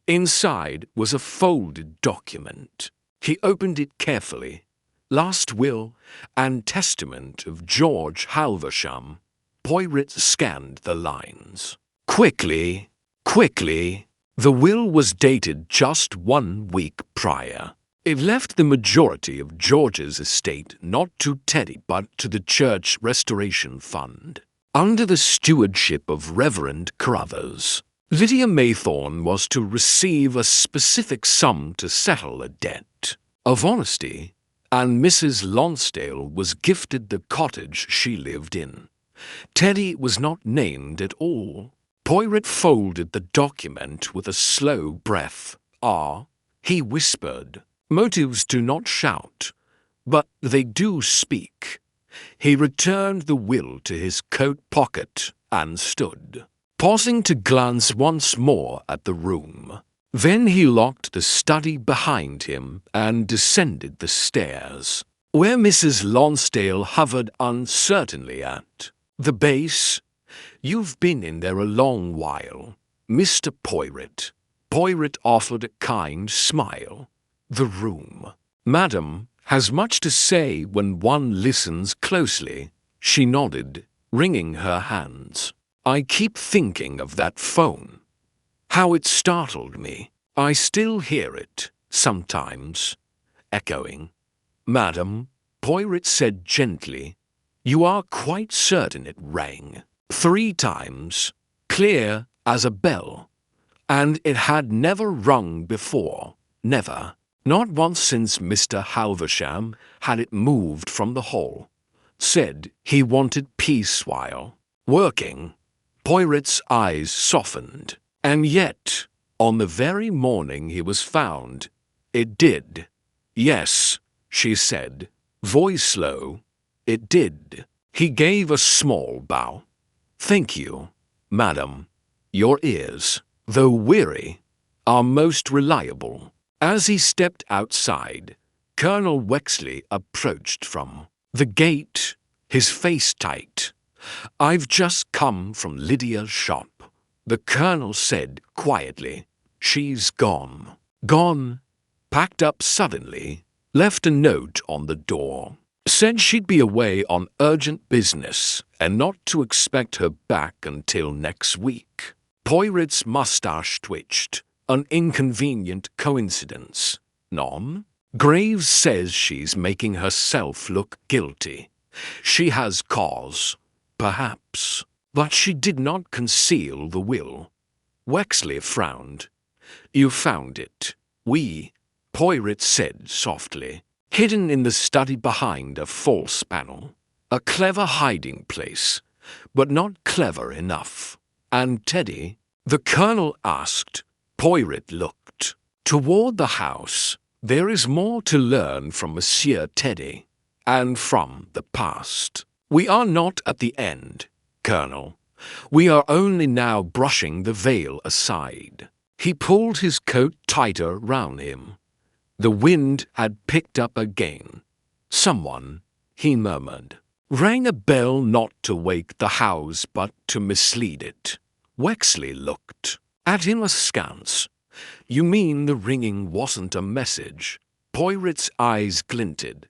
Inside was a folded document. He opened it carefully. Last will and testament of George Halversham. Poirot scanned the lines. Quickly. The will was dated just 1 week prior. It left the majority of George's estate not to Teddy but to the Church Restoration Fund, under the stewardship of Reverend Carruthers. Lydia Maythorne was to receive a specific sum to settle a debt of honesty, and Mrs. Lonsdale was gifted the cottage she lived in. Teddy was not named at all. Poirot folded the document with a slow breath. He whispered. Motives do not shout, but they do speak. He returned the will to his coat pocket and stood, pausing to glance once more at the room. Then he locked the study behind him and descended the stairs, where Mrs. Lonsdale hovered uncertainly at the base. You've been in there a long while, Mr. Poirot. Poirot offered a kind smile. The room, madam, has much to say when one listens closely. She nodded, wringing her hands. I keep thinking of that phone. How it startled me. I still hear it, sometimes, echoing. Madam, Poirot said gently, you are quite certain it rang 3 times, clear as a bell, and it had never rung before, never. Not once since Mr. Halversham had it moved from the hall. Said he wanted peace while working. Poirot's eyes softened. And yet, on the very morning he was found, it did. Yes, she said, voice low. It did. He gave a small bow. Thank you, madam. Your ears, though weary, are most reliable. As he stepped outside, Colonel Wexley approached from the gate, his face tight. I've just come from Lydia's shop, the colonel said quietly. She's gone. Gone. Packed up suddenly, left a note on the door. Said she'd be away on urgent business and not to expect her back until next week. Poirot's mustache twitched. An inconvenient coincidence. None? Graves says she's making herself look guilty. She has cause, perhaps, but she did not conceal the will. Wexley frowned. You found it. Poirot said softly, hidden in the study behind a false panel. A clever hiding place, but not clever enough. And Teddy? The colonel asked. Poirot looked toward the house. There is more to learn from Monsieur Teddy, and from the past. We are not at the end, Colonel. We are only now brushing the veil aside. He pulled his coat tighter round him. The wind had picked up again. Someone, he murmured, rang a bell not to wake the house but to mislead it. Wexley looked at him askance. You mean the ringing wasn't a message? Poirot's eyes glinted.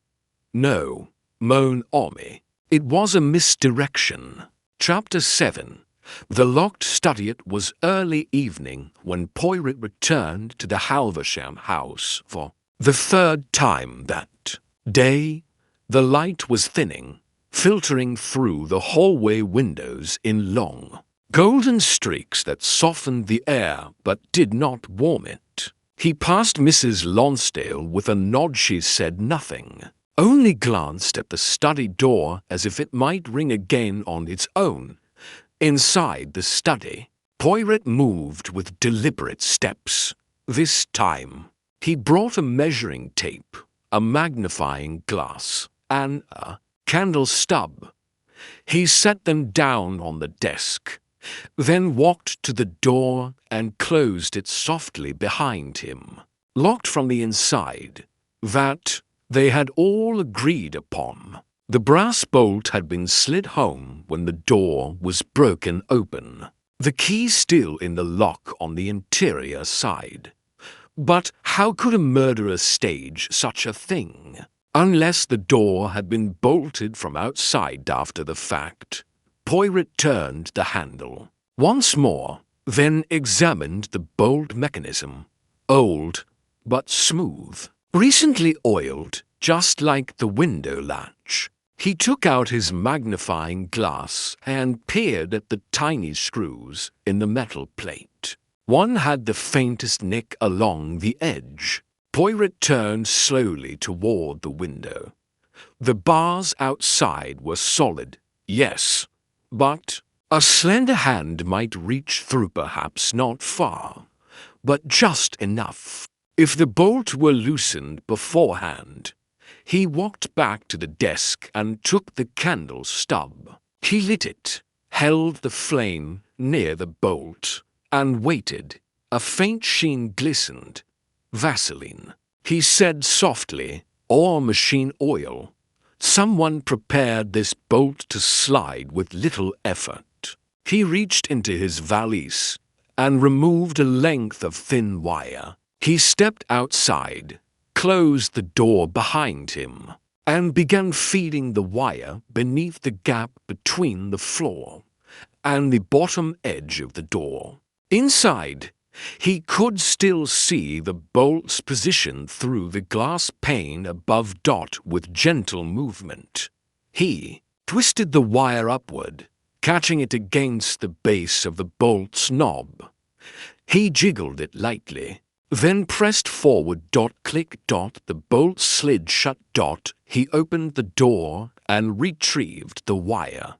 No, mon ami. It was a misdirection. Chapter 7. The locked study. It was early evening when Poirot returned to the Halversham house for the 3rd time that day. The light was thinning, filtering through the hallway windows in long, golden streaks that softened the air but did not warm it. He passed Mrs. Lonsdale with a nod. She said nothing, only glanced at the study door as if it might ring again on its own. Inside the study, Poirot moved with deliberate steps. This time, he brought a measuring tape, a magnifying glass, and a candle stub. He set them down on the desk, then walked to the door and closed it softly behind him. Locked from the inside, that they had all agreed upon. The brass bolt had been slid home when the door was broken open, the key still in the lock on the interior side. But how could a murderer stage such a thing? Unless the door had been bolted from outside after the fact. Poirot turned the handle once more, then examined the bolt mechanism. Old, but smooth. Recently oiled, just like the window latch. He took out his magnifying glass and peered at the tiny screws in the metal plate. One had the faintest nick along the edge. Poirot turned slowly toward the window. The bars outside were solid, yes, but a slender hand might reach through, perhaps not far, but just enough. If the bolt were loosened beforehand, he walked back to the desk and took the candle stub. He lit it, held the flame near the bolt, and waited. A faint sheen glistened. Vaseline. He said softly, or machine oil. Someone prepared this bolt to slide with little effort. He reached into his valise and removed a length of thin wire. He stepped outside, closed the door behind him, and began feeding the wire beneath the gap between the floor and the bottom edge of the door. Inside, he could still see the bolt's position through the glass pane above Dot with gentle movement. He twisted the wire upward, catching it against the base of the bolt's knob. He jiggled it lightly, then pressed forward. Click. The bolt slid shut. He opened the door and retrieved the wire.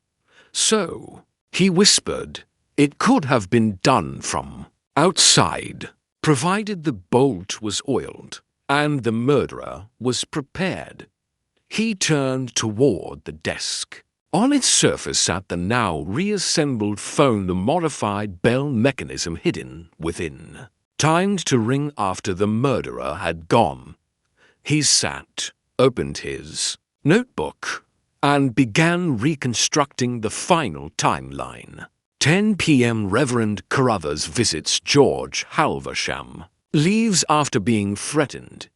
So, he whispered, it could have been done from outside, provided the bolt was oiled and the murderer was prepared. He turned toward the desk. On its surface sat the now reassembled phone, the modified bell mechanism hidden within, timed to ring after the murderer had gone. He sat, opened his notebook, and began reconstructing the final timeline. 10 p.m. Reverend Carruthers visits George Halversham. Leaves after being threatened.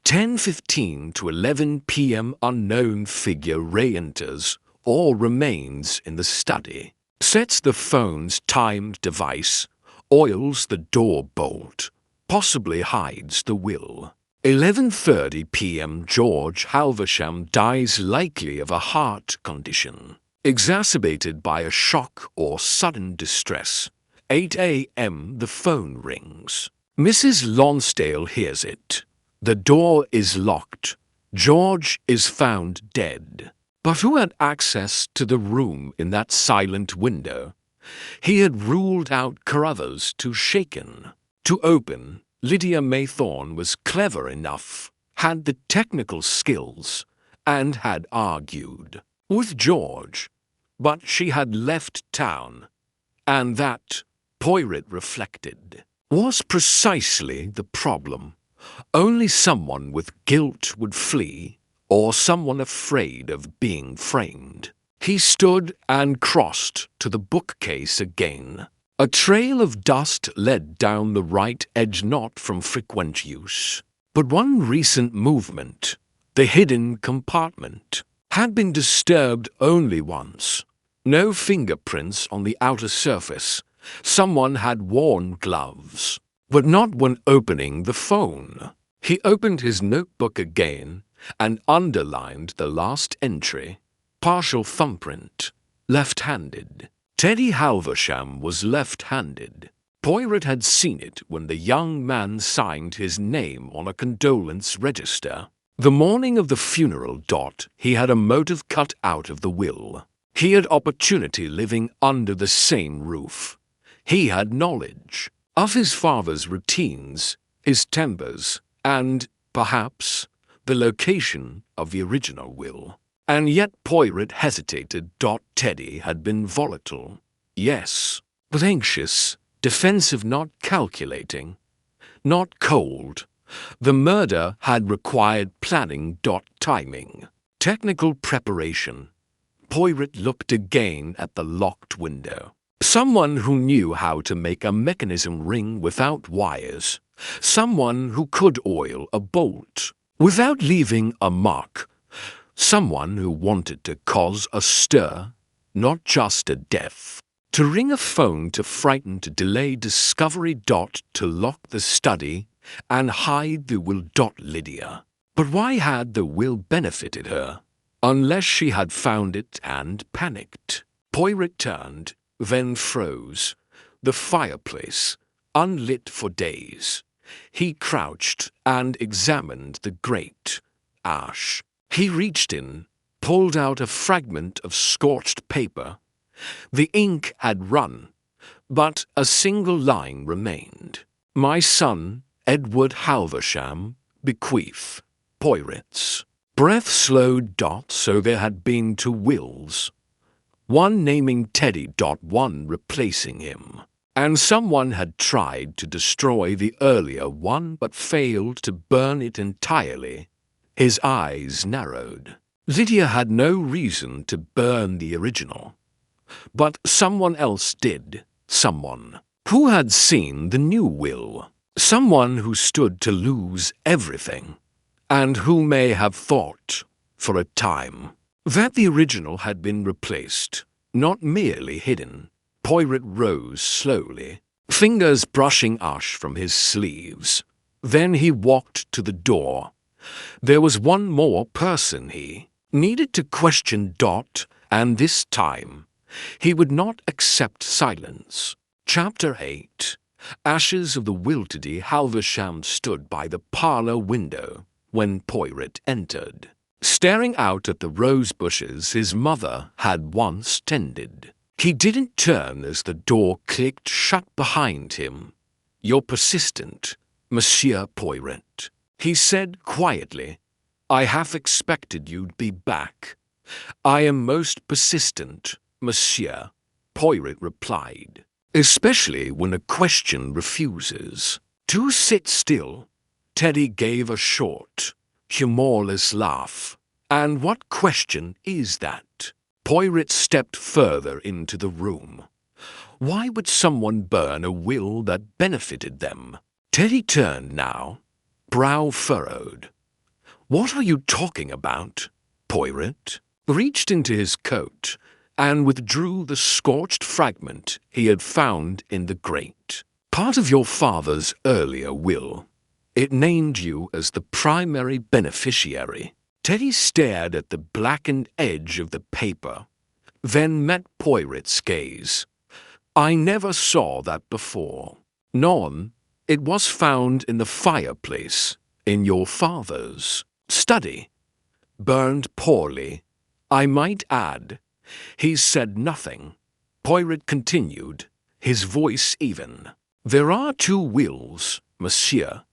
10:15 to 11 p.m. Unknown figure re-enters or remains in the study. Sets the phone's timed device. Oils the door bolt. Possibly hides the will. 11:30 p.m. George Halversham dies, likely of a heart condition, exacerbated by a shock or sudden distress. 8 a.m. The phone rings. Mrs. Lonsdale hears it. The door is locked. George is found dead. But who had access to the room in that silent window? He had ruled out Carruthers to shaken. To open, Lydia Maythorne was clever enough, had the technical skills, and had argued with George. But she had left town, and that, Poirot reflected, was precisely the problem. Only someone with guilt would flee, or someone afraid of being framed. He stood and crossed to the bookcase again. A trail of dust led down the right edge, not from frequent use. But one recent movement, the hidden compartment, had been disturbed only once. No fingerprints on the outer surface. Someone had worn gloves, but not when opening the phone. He opened his notebook again and underlined the last entry. Partial thumbprint. Left-handed. Teddy Halversham was left-handed. Poirot had seen it when the young man signed his name on a condolence register. The morning of the funeral. He had a motive cut out of the will. He had opportunity living under the same roof. He had knowledge of his father's routines, his tempers, and, perhaps, the location of the original will. And yet Poirot hesitated. Teddy had been volatile, yes, but anxious, defensive, not calculating, not cold. The murder had required planning. Timing. Technical preparation. Poirot looked again at the locked window. Someone who knew how to make a mechanism ring without wires. Someone who could oil a bolt without leaving a mark. Someone who wanted to cause a stir, not just a death. To ring a phone to frighten, to delay discovery. To lock the study and hide the will. Lydia. But why had the will benefited her? Unless she had found it and panicked. Poirot turned, then froze. The fireplace, unlit for days. He crouched and examined the grate. Ash. He reached in, pulled out a fragment of scorched paper. The ink had run, but a single line remained. My son, Edward Halversham, bequeath. Poirot's breath slowed. So there had been two wills. One naming Teddy. One replacing him. And someone had tried to destroy the earlier one but failed to burn it entirely. His eyes narrowed. Lydia had no reason to burn the original. But someone else did. Someone who had seen the new will. Someone who stood to lose everything. And who may have thought, for a time, that the original had been replaced, not merely hidden. Poirot rose slowly, fingers brushing ash from his sleeves. Then he walked to the door. There was one more person he needed to question. And this time, he would not accept silence. Chapter 8. Ashes of the wilted Halversham stood by the parlour window when Poirot entered, staring out at the rose bushes his mother had once tended. He didn't turn as the door clicked shut behind him. "You're persistent, Monsieur Poirot," he said quietly. "I half expected you'd be back." "I am most persistent, Monsieur," Poirot replied, "especially when a question refuses to sit still." Teddy gave a short, humorless laugh. "And what question is that?" Poirot stepped further into the room. Why would someone burn a will that benefited them? Teddy turned now, brow furrowed. "What are you talking about?" Poirot reached into his coat and withdrew the scorched fragment he had found in the grate. "Part of your father's earlier will. It named you as the primary beneficiary." Teddy stared at the blackened edge of the paper, then met Poirot's gaze. "I never saw that before." "None. It was found in the fireplace, in your father's study. Burned poorly, I might add." He said nothing. Poirot continued, his voice even. "There are two wills, Monsieur.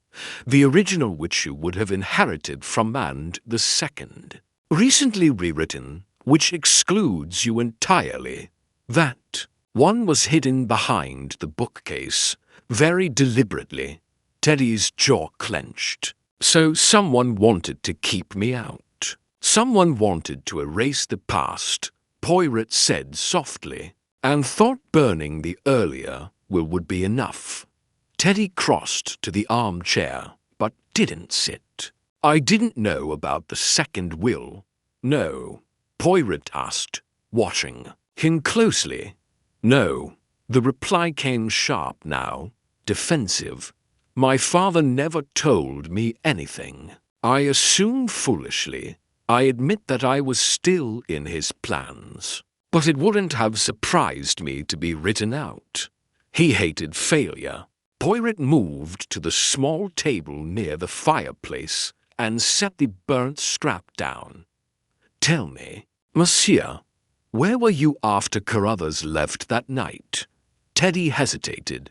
The original which you would have inherited from and the second, recently rewritten, which excludes you entirely. That one was hidden behind the bookcase, very deliberately." Teddy's jaw clenched. "So someone wanted to keep me out. Someone wanted to erase the past," Poirot said softly, "and thought burning the earlier will would be enough." Teddy crossed to the armchair, but didn't sit. "I didn't know about the second will." "No?" Poirot asked, watching him closely. "No." The reply came sharp now, defensive. "My father never told me anything. I assumed foolishly. I admit that I was still in his plans. But it wouldn't have surprised me to be written out." He hated failure. Poirot moved to the small table near the fireplace and set the burnt scrap down. "Tell me, Monsieur, where were you after Carruthers left that night?" Teddy hesitated.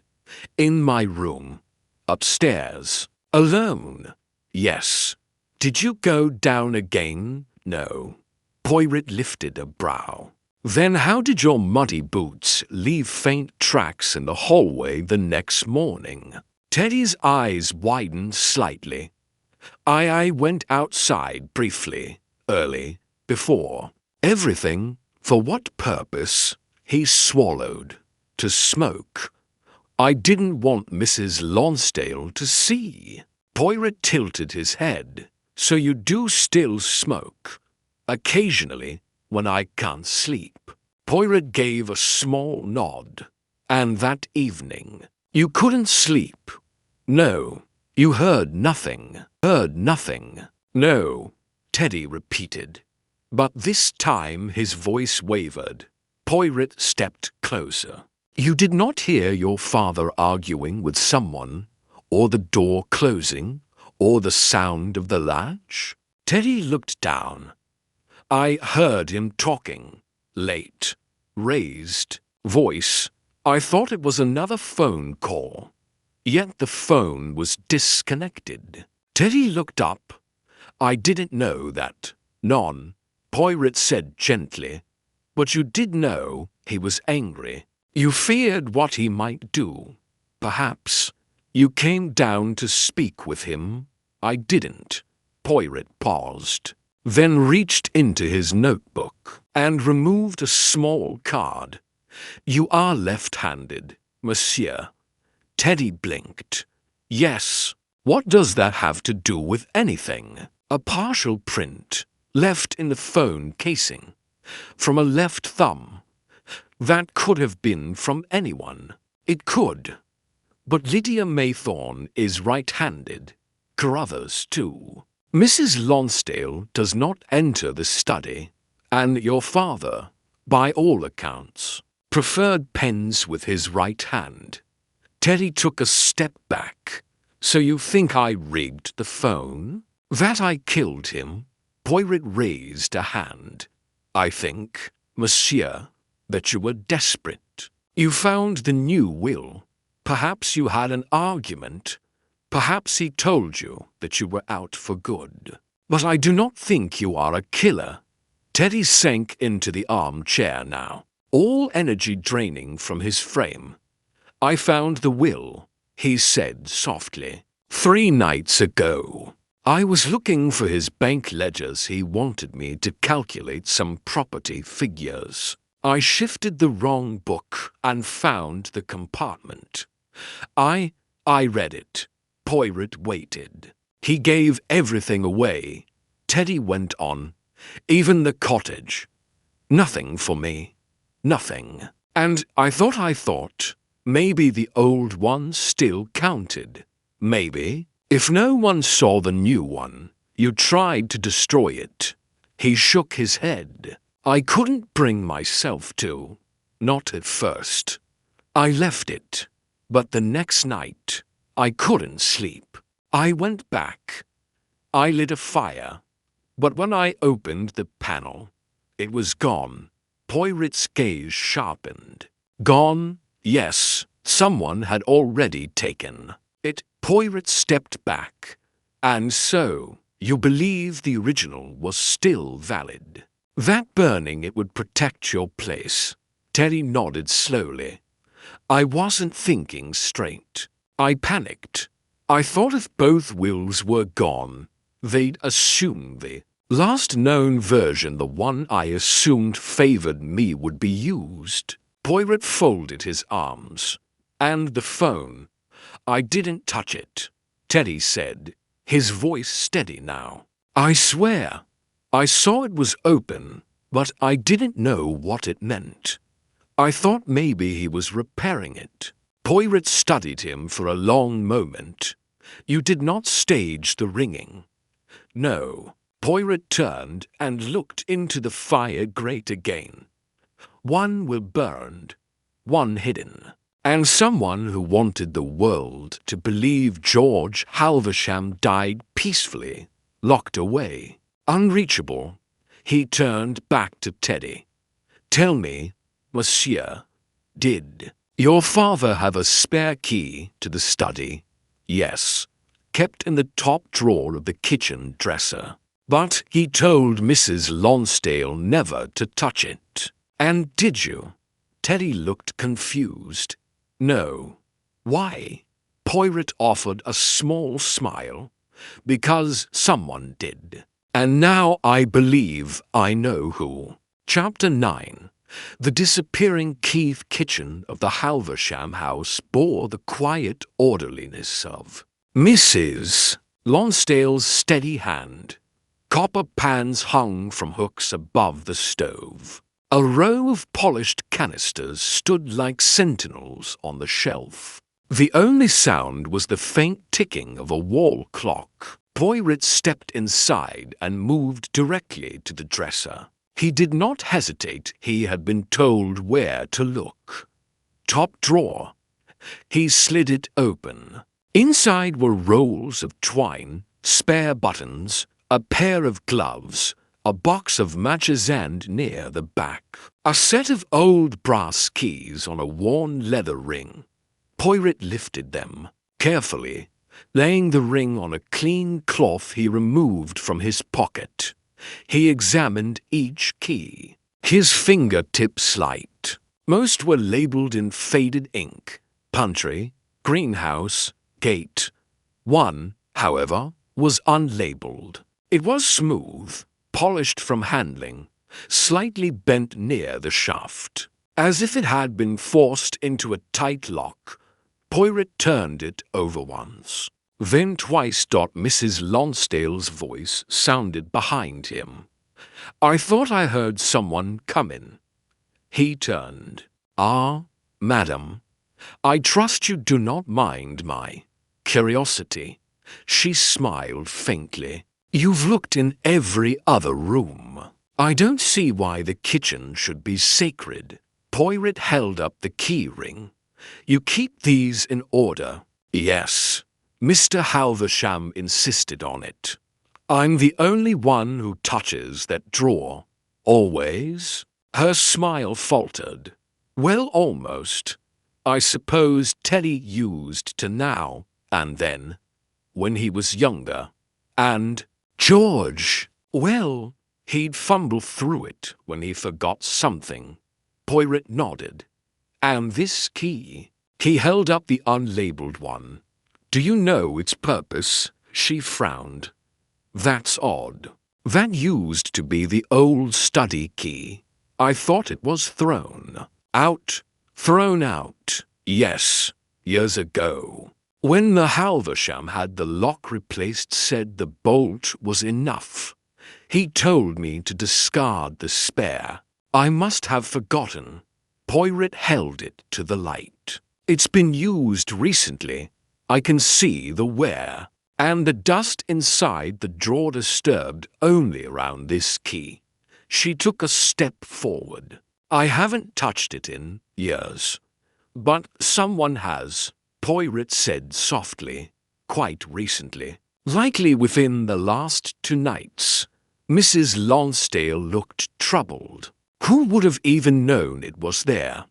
"In my room. Upstairs. Alone?" "Yes." "Did you go down again?" "No." Poirot lifted a brow. "Then how did your muddy boots leave faint tracks in the hallway the next morning?" Teddy's eyes widened slightly. I went outside briefly, early, before. Everything, for what purpose? He swallowed. To smoke. I didn't want Mrs. Lonsdale to see. Poirot tilted his head. So you do still smoke? Occasionally, when I can't sleep. Poirot gave a small nod. And that evening, you couldn't sleep? No. You heard nothing. Heard nothing. No, Teddy repeated. But this time his voice wavered. Poirot stepped closer. You did not hear your father arguing with someone, or the door closing, or the sound of the latch? Teddy looked down. I heard him talking. Late. Raised. Voice. I thought it was another phone call. Yet the phone was disconnected. Teddy looked up. I didn't know that. None. Poirot said gently. But you did know he was angry. You feared what he might do. Perhaps. You came down to speak with him. I didn't. Poirot paused, then reached into his notebook and removed a small card. You are left-handed, monsieur. Teddy blinked. Yes. What does that have to do with anything? A partial print, left in the phone casing, from a left thumb. That could have been from anyone. It could. But Lydia Maythorne is right-handed. Carruthers, too. Mrs. Lonsdale does not enter the study, and your father, by all accounts, preferred pens with his right hand. Teddy took a step back. So you think I rigged the phone? That I killed him? Poirot raised a hand. I think, monsieur, that you were desperate. You found the new will. Perhaps you had an argument. Perhaps he told you that you were out for good. But I do not think you are a killer. Teddy sank into the armchair now, all energy draining from his frame. I found the will, he said softly. 3 nights ago. I was looking for his bank ledgers. He wanted me to calculate some property figures. I shifted the wrong book and found the compartment. I read it. Poirot waited. He gave everything away. Teddy went on. Even the cottage. Nothing for me. Nothing. And I thought, maybe the old one still counted. Maybe. If no one saw the new one, you tried to destroy it. He shook his head. I couldn't bring myself to. Not at first. I left it. But the next night, I couldn't sleep. I went back. I lit a fire. But when I opened the panel, it was gone. Poirot's gaze sharpened. Gone? Yes, someone had already taken it. Poirot stepped back. And so, you believe the original was still valid? That burning it would protect your place? Teddy nodded slowly. I wasn't thinking straight. I panicked. I thought if both wills were gone, they'd assume the last known version, the one I assumed favored me, would be used. Poirot folded his arms. And the phone. I didn't touch it, Teddy said, his voice steady now. I swear. I saw it was open, but I didn't know what it meant. I thought maybe he was repairing it. Poirot studied him for a long moment. You did not stage the ringing. No. Poirot turned and looked into the fire grate again. One will burned, one hidden. And someone who wanted the world to believe George Halversham died peacefully, locked away, unreachable. He turned back to Teddy. Tell me, monsieur, did your father have a spare key to the study? Yes, kept in the top drawer of the kitchen dresser. But he told Mrs. Lonsdale never to touch it. And did you? Teddy looked confused. No. Why? Poirot offered a small smile. Because someone did. And now I believe I know who. Chapter 9. The disappearing Keith kitchen of the Halversham house bore the quiet orderliness of Mrs. Lonsdale's steady hand. Copper pans hung from hooks above the stove. A row of polished canisters stood like sentinels on the shelf. The only sound was the faint ticking of a wall clock. Poirot stepped inside and moved directly to the dresser. He did not hesitate. He had been told where to look. Top drawer. He slid it open. Inside were rolls of twine, spare buttons, a pair of gloves, a box of matches and, near the back, a set of old brass keys on a worn leather ring. Poirot lifted them carefully, laying the ring on a clean cloth he removed from his pocket. He examined each key. His fingertips light. Most were labeled in faded ink: pantry, greenhouse, gate. One, however, was unlabeled. It was smooth, polished from handling, slightly bent near the shaft, as if it had been forced into a tight lock. Poirot turned it over once, then twice. Mrs. Lonsdale's voice sounded behind him. "I thought I heard someone come in." He turned. "Ah, madam, I trust you do not mind my curiosity." She smiled faintly. "You've looked in every other room. I don't see why the kitchen should be sacred." Poirot held up the key ring. "You keep these in order?" "Yes." Mr. Halversham insisted on it. "I'm the only one who touches that drawer." "Always?" Her smile faltered. "Well, almost. I suppose Teddy used to now and then, when he was younger. And George, well, he'd fumble through it when he forgot something." Poirot nodded. "And this key?" He held up the unlabeled one. "Do you know its purpose?" She frowned. "That's odd. That used to be the old study key. I thought it was thrown out." "Thrown out? Yes, years ago. When the Halversham had the lock replaced, said the bolt was enough. He told me to discard the spare. I must have forgotten." Poirot held it to the light. "It's been used recently. I can see the wear, and the dust inside the drawer disturbed only around this key." She took a step forward. "I haven't touched it in years, but someone has," Poirot said softly. "Quite recently. Likely within the last 2 nights." Mrs. Lonsdale looked troubled. "Who would have even known it was there?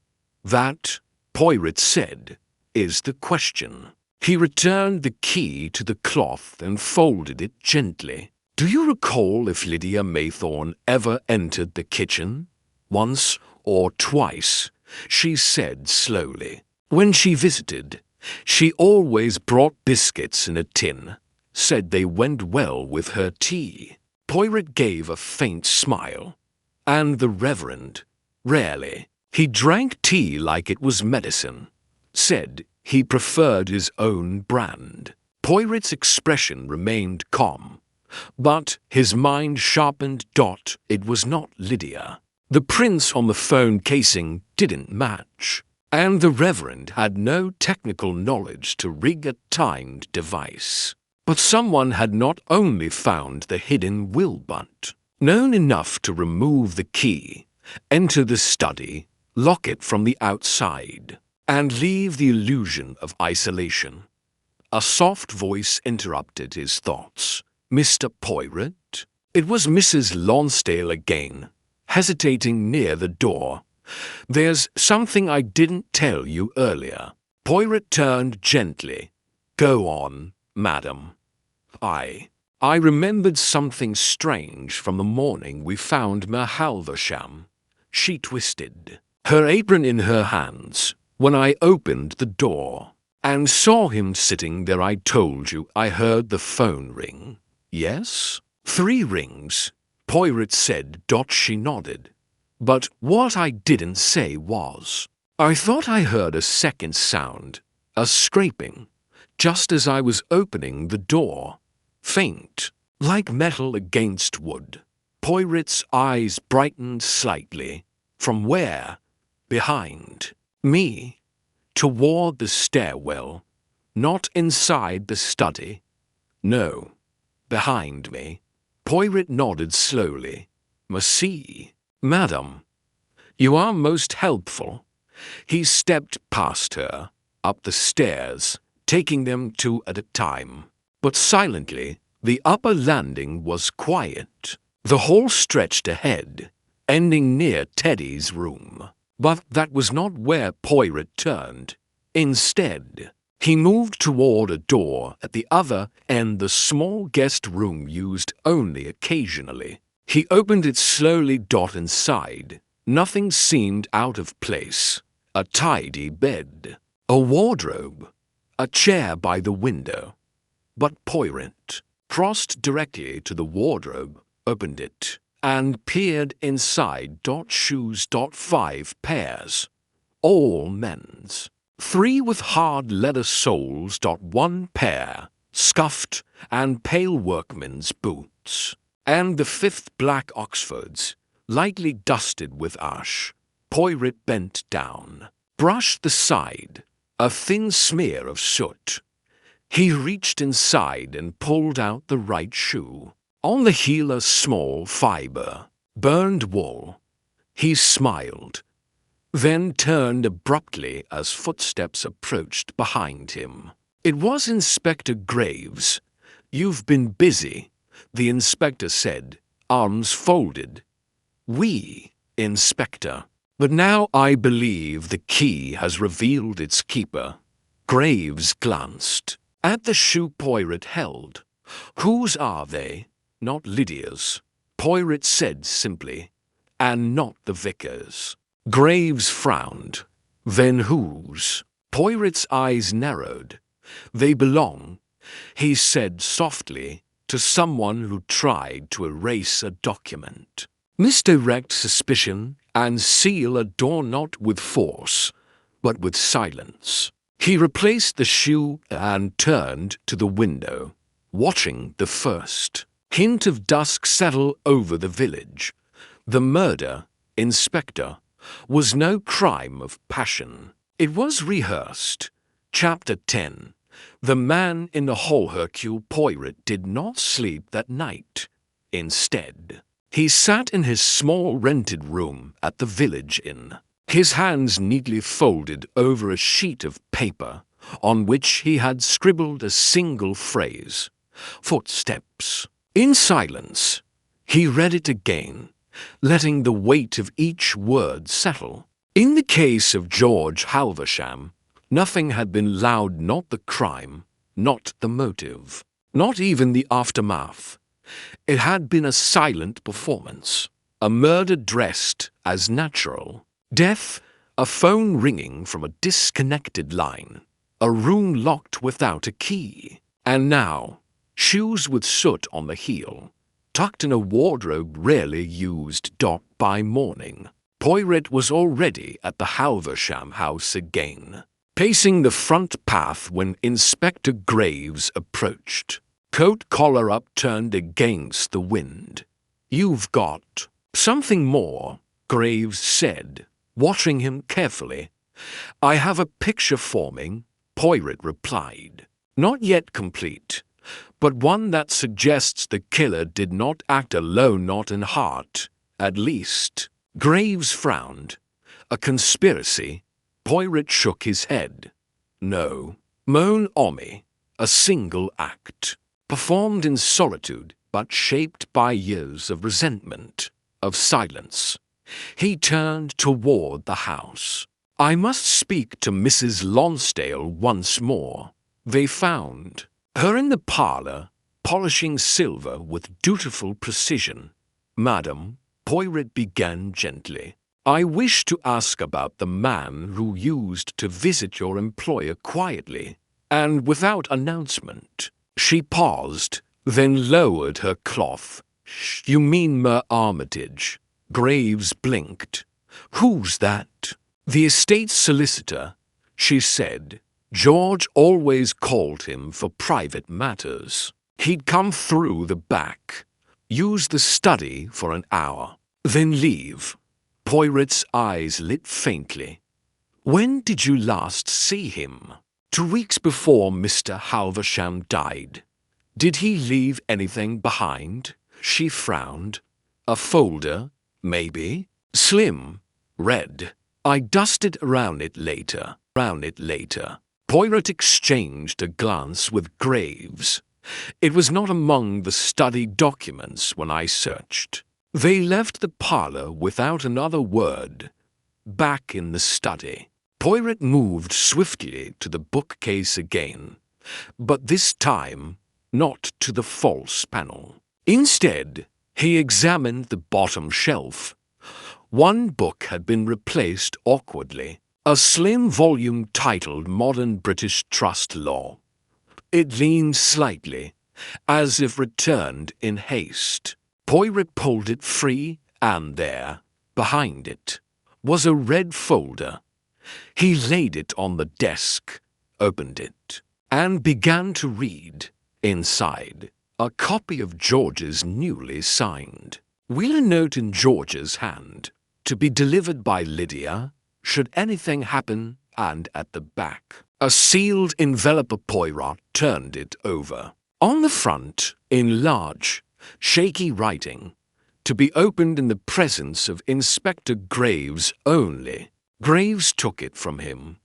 That," Poirot said, "is the question." He returned the key to the cloth and folded it gently. "Do you recall if Lydia Maythorne ever entered the kitchen?" "Once or twice," she said slowly. "When she visited, she always brought biscuits in a tin. Said they went well with her tea." Poirot gave a faint smile. "And the Reverend?" "Rarely. He drank tea like it was medicine. Said he preferred his own brand." Poirot's expression remained calm, but his mind sharpened. It was not Lydia. The prints on the phone casing didn't match, and the Reverend had no technical knowledge to rig a timed device. But someone had not only found the hidden will but known enough to remove the key, enter the study, lock it from the outside, and leave the illusion of isolation. A soft voice interrupted his thoughts. "Mr. Poirot?" It was Mrs. Lonsdale again, hesitating near the door. "There's something I didn't tell you earlier." Poirot turned gently. "Go on, madam." I remembered something strange from the morning we found Mer Halversham." She twisted, her apron in her hands, "when I opened the door and saw him sitting there. I told you I heard the phone ring." "Yes?" 3 rings, Poirot said. She nodded. But what I didn't say was, I thought I heard a second sound, a scraping, just as I was opening the door. Faint, like metal against wood. Poirot's eyes brightened slightly. From where? Behind me. Toward the stairwell. Not inside the study. No. Behind me. Poirot nodded slowly. Merci, madam. You are most helpful. He stepped past her, up the stairs, taking them 2 at a time. But silently, the upper landing was quiet. The hall stretched ahead, ending near Teddy's room. But that was not where Poirot turned. Instead, he moved toward a door at the other end, the small guest room used only occasionally. He opened it slowly. Inside, nothing seemed out of place. A tidy bed, a wardrobe, a chair by the window. But Poirot crossed directly to the wardrobe, opened it, and peered inside. Shoes. 5 pairs, all men's. 3 with hard leather soles. 1 pair, scuffed and pale workman's boots. And the 5th black Oxfords, lightly dusted with ash. Poirot bent down, brushed the side, a thin smear of soot. He reached inside and pulled out the right shoe. On the heel a small fiber, burned wool. He smiled, then turned abruptly as footsteps approached behind him. It was Inspector Graves. You've been busy, the inspector said, arms folded. Oui, Inspector. But now I believe the key has revealed its keeper. Graves glanced at the shoe Poirot held. Whose are they? Not Lydia's, Poirot said simply, and not the vicar's. Graves frowned. Then whose? Poirot's eyes narrowed. They belong, he said softly, to someone who tried to erase a document. Misdirect suspicion and seal a door not with force, but with silence. He replaced the shoe and turned to the window, watching the first hint of dusk settle over the village. The murder, Inspector, was no crime of passion. It was rehearsed. Chapter 10. The man in the hall. Hercule Poirot did not sleep that night. Instead, he sat in his small rented room at the village inn, his hands neatly folded over a sheet of paper on which he had scribbled a single phrase, footsteps. In silence, he read it again, letting the weight of each word settle. In the case of George Halversham, nothing had been loud, not the crime, not the motive, not even the aftermath. It had been a silent performance, a murder dressed as natural. Death, a phone ringing from a disconnected line, a room locked without a key. And now, shoes with soot on the heel, tucked in a wardrobe rarely used. By morning, Poirot was already at the Halversham house again, pacing the front path when Inspector Graves approached, coat collar upturned against the wind. You've got something more, Graves said, watching him carefully. I have a picture forming, Poirot replied. Not yet complete, but one that suggests the killer did not act alone, not in heart, at least. Graves frowned. A conspiracy? Poirot shook his head. No. Mon ami, a single act, performed in solitude but shaped by years of resentment, of silence. He turned toward the house. I must speak to Mrs. Lonsdale once more. They found her in the parlour, polishing silver with dutiful precision. Madam, Poirot began gently, I wish to ask about the man who used to visit your employer quietly and without announcement. She paused, then lowered her cloth. You mean Mer Armitage? Graves blinked. Who's that? The estate solicitor, she said. George always called him for private matters. He'd come through the back, use the study for an hour, then leave. Poirot's eyes lit faintly. When did you last see him? 2 weeks before Mr. Halversham died. Did he leave anything behind? She frowned. A folder, maybe. Slim. Red. I dusted around it later. Poirot exchanged a glance with Graves. It was not among the study documents when I searched. They left the parlour without another word. Back in the study. Poirot moved swiftly to the bookcase again, but this time not to the false panel. Instead, he examined the bottom shelf. One book had been replaced awkwardly, a slim volume titled Modern British Trust Law. It leaned slightly, as if returned in haste. Poirot pulled it free, and there, behind it, was a red folder. He laid it on the desk, opened it, and began to read. Inside, a copy of George's newly signed. Will a note in George's hand, to be delivered by Lydia, should anything happen, and at the back. A sealed envelope. Poirot turned it over. On the front, in large, shaky writing, to be opened in the presence of Inspector Graves only. Graves took it from him,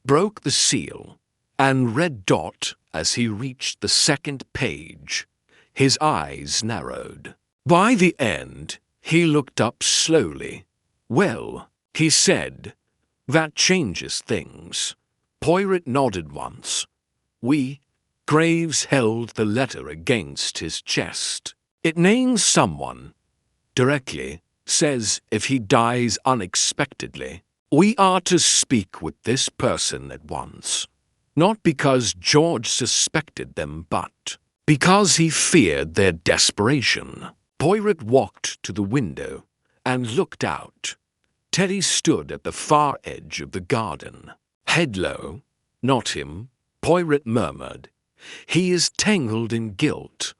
broke the seal, and read dot as he reached the second page. His eyes narrowed. By the end, he looked up slowly. Well, he said, that changes things. Poirot nodded once. Graves held the letter against his chest. It names someone. Directly, says if he dies unexpectedly, we are to speak with this person at once. Not because George suspected them, but because he feared their desperation. Poirot walked to the window and looked out. Teddy stood at the far edge of the garden. Head low. Not him, Poirot murmured. He is tangled in guilt,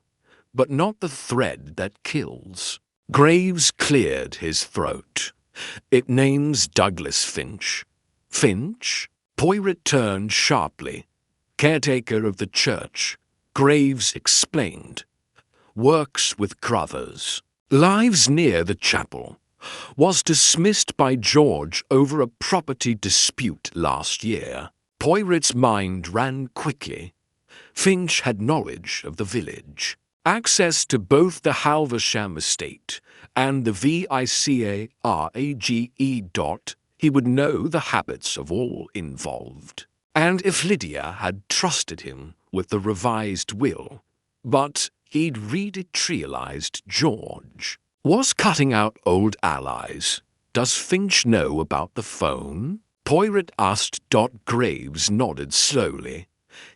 but not the thread that kills. Graves cleared his throat. It names Douglas Finch. Finch? Poirot turned sharply. Caretaker of the church, Graves explained. Works with Crothers. Lives near the chapel. Was dismissed by George over a property dispute last year. Poirot's mind ran quickly. Finch had knowledge of the village. Access to both the Halversham estate and the Vicarage. He would know the habits of all involved. And if Lydia had trusted him with the revised will, but he'd redistrialized George. Was cutting out old allies. Does Finch know about the phone? Poirot asked. Graves nodded slowly.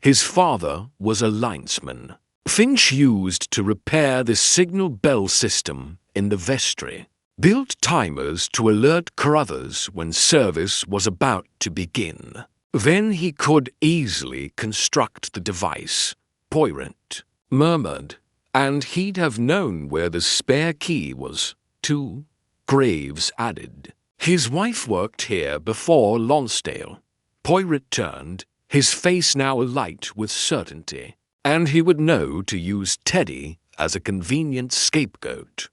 His father was a linesman. Finch used to repair the signal bell system in the vestry. Built timers to alert Crothers when service was about to begin. Then he could easily construct the device. Poirot murmured, and he'd have known where the spare key was, too. Graves added, his wife worked here before Lonsdale. Poirot turned, his face now alight with certainty, and he would know to use Teddy as a convenient scapegoat.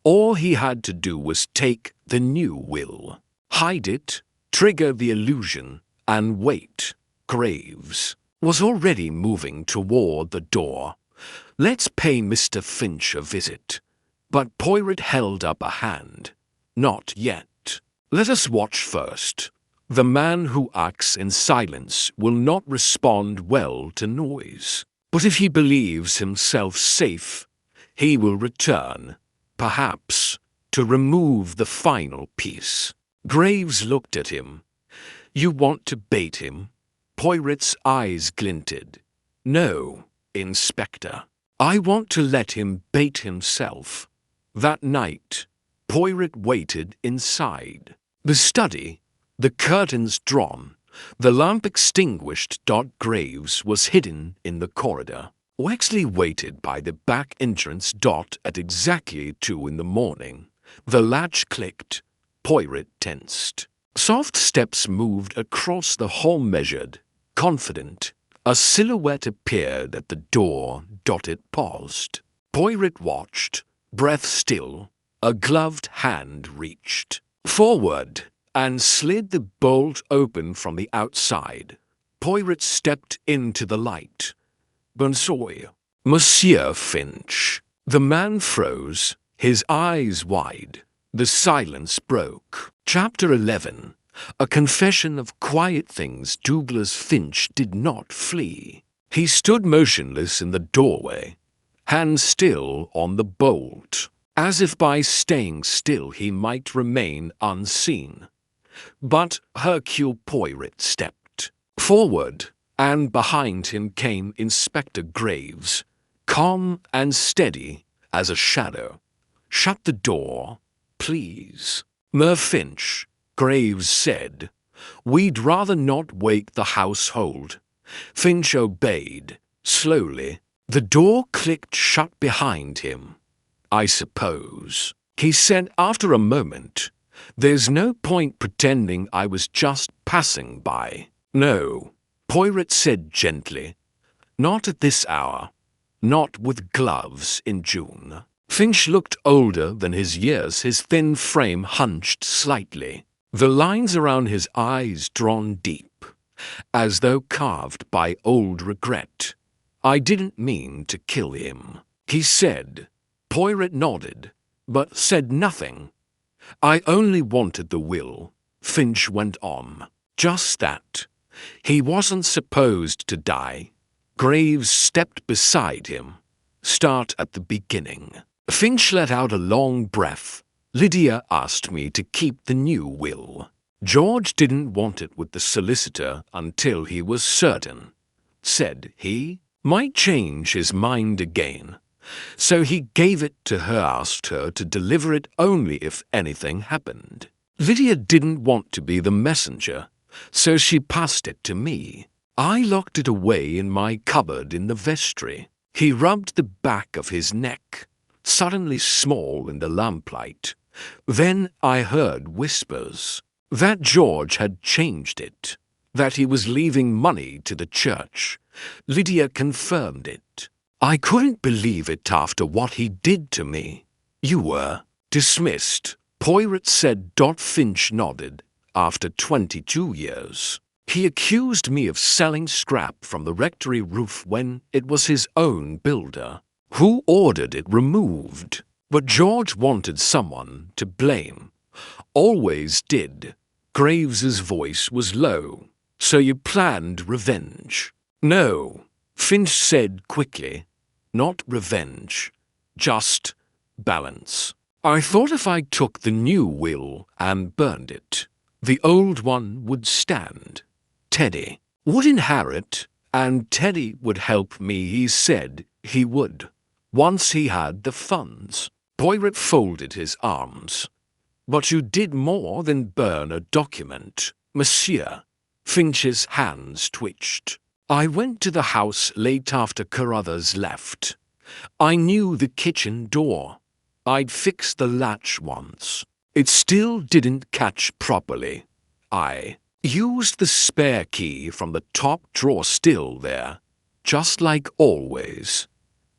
All he had to do was take the new will, hide it, trigger the illusion, and wait. Graves was already moving toward the door. Let's pay Mr. Finch a visit. But Poirot held up a hand. Not yet. Let us watch first. The man who acts in silence will not respond well to noise. But if he believes himself safe, he will return, perhaps, to remove the final piece. Graves looked at him. You want to bait him? Poirot's eyes glinted. No, Inspector. I want to let him bait himself. That night, Poirot waited inside. The study, the curtains drawn, the lamp extinguished. Graves was hidden in the corridor. Wexley waited by the back entrance. At exactly 2 in the morning. The latch clicked. Poirot tensed. Soft steps moved across the hall, measured, confident. A silhouette appeared at the door. It paused. Poirot watched, breath still. A gloved hand reached forward and slid the bolt open from the outside. Poirot stepped into the light. "Bonsoir, Monsieur Finch." The man froze, his eyes wide. The silence broke. Chapter 11. A confession of quiet things. Douglas Finch did not flee. He stood motionless in the doorway, hands still on the bolt, as if by staying still he might remain unseen. But Hercule Poirot stepped forward, and behind him came Inspector Graves, calm and steady as a shadow. "Shut the door, please, Mer Finch," Graves said. "We'd rather not wake the household." Finch obeyed, slowly. The door clicked shut behind him. "I suppose," he said after a moment, "there's no point pretending I was just passing by." "No," Poirot said gently. "Not at this hour. Not with gloves in June." Finch looked older than his years, his thin frame hunched slightly, the lines around his eyes drawn deep, as though carved by old regret. "I didn't mean to kill him," he said. Poirot nodded, but said nothing. "I only wanted the will," Finch went on. "Just that. He wasn't supposed to die." Graves stepped beside him. "Start at the beginning." Finch let out a long breath. "Lydia asked me to keep the new will. George didn't want it with the solicitor until he was certain. Said he might change his mind again. So he gave it to her, asked her to deliver it only if anything happened. Lydia didn't want to be the messenger, so she passed it to me. I locked it away in my cupboard in the vestry." He rubbed the back of his neck, suddenly small in the lamplight. "Then I heard whispers that George had changed it, that he was leaving money to the church. Lydia confirmed it. I couldn't believe it after what he did to me." "You were dismissed," Poirot said. Finch nodded. "After 22 years. He accused me of selling scrap from the rectory roof when it was his own builder who ordered it removed. But George wanted someone to blame. Always did." Graves's voice was low. "So you planned revenge?" "No," Finch said quickly. "Not revenge. Just balance. I thought if I took the new will and burned it, the old one would stand. Teddy would inherit, and Teddy would help me. He said he would, once he had the funds." Poirot folded his arms. "But you did more than burn a document, monsieur." Finch's hands twitched. "I went to the house late after Carruthers left. I knew the kitchen door. I'd fixed the latch once. It still didn't catch properly. I used the spare key from the top drawer still there, just like always.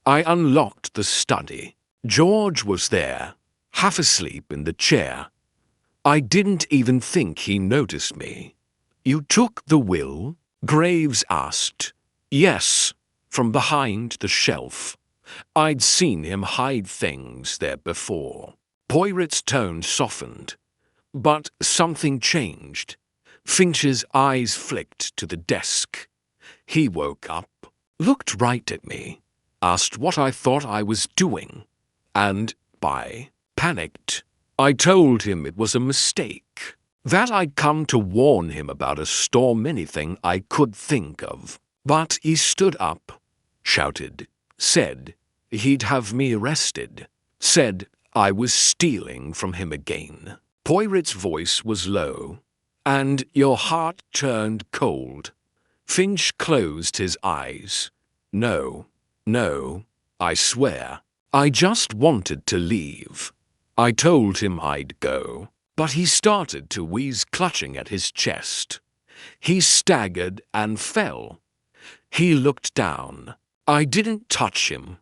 I unlocked the study. George was there, half asleep in the chair. I didn't even think he noticed me." "You took the will?" Graves asked. "Yes, from behind the shelf. I'd seen him hide things there before." Poirot's tone softened. But something changed. Finch's eyes flicked to the desk. He woke up, looked right at me, asked what I thought I was doing, and, panicked. I told him it was a mistake, that I'd come to warn him about a storm, anything I could think of. But he stood up, shouted, said, he'd have me arrested. Said I was stealing from him again. Poirot's voice was low, and your heart turned cold. Finch closed his eyes. No, no, I swear. I just wanted to leave. I told him I'd go, but he started to wheeze, clutching at his chest. He staggered and fell. He looked down. I didn't touch him.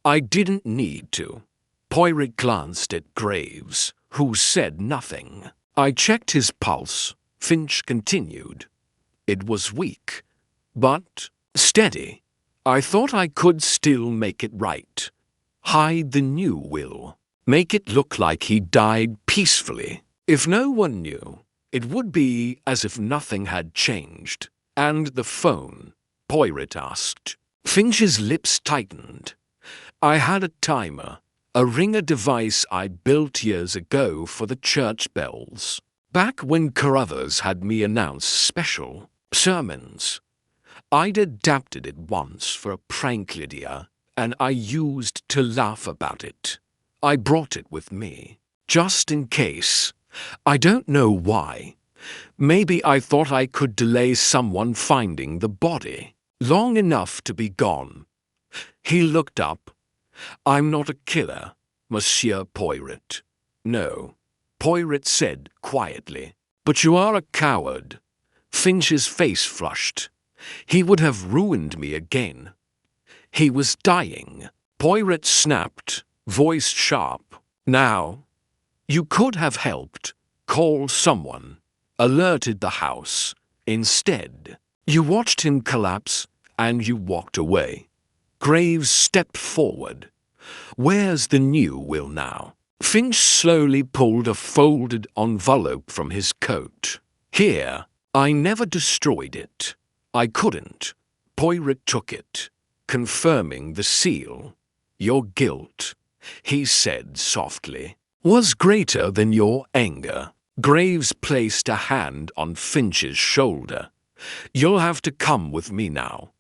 I didn't need to. Poirot glanced at Graves, who said nothing. I checked his pulse, Finch continued. It was weak, but steady. I thought I could still make it right. Hide the new will. Make it look like he died peacefully. If no one knew, it would be as if nothing had changed. And the phone? Poirot asked. Finch's lips tightened. I had a timer, a ringer device I built years ago for the church bells. Back when Carruthers had me announce special sermons. I'd adapted it once for a prank, Lydia, and I used to laugh about it. I brought it with me, just in case. I don't know why. Maybe I thought I could delay someone finding the body long enough to be gone. He looked up. I'm not a killer, Monsieur Poirot. No, Poirot said quietly. But you are a coward. Finch's face flushed. He would have ruined me again. He was dying. Poirot snapped, voice sharp. Now, you could have helped. Call someone. Alerted the house. Instead, you watched him collapse and you walked away. Graves stepped forward. Where's the new will now? Finch slowly pulled a folded envelope from his coat. Here, I never destroyed it. I couldn't. Poirot took it, confirming the seal. Your guilt, he said softly, was greater than your anger. Graves placed a hand on Finch's shoulder. You'll have to come with me now.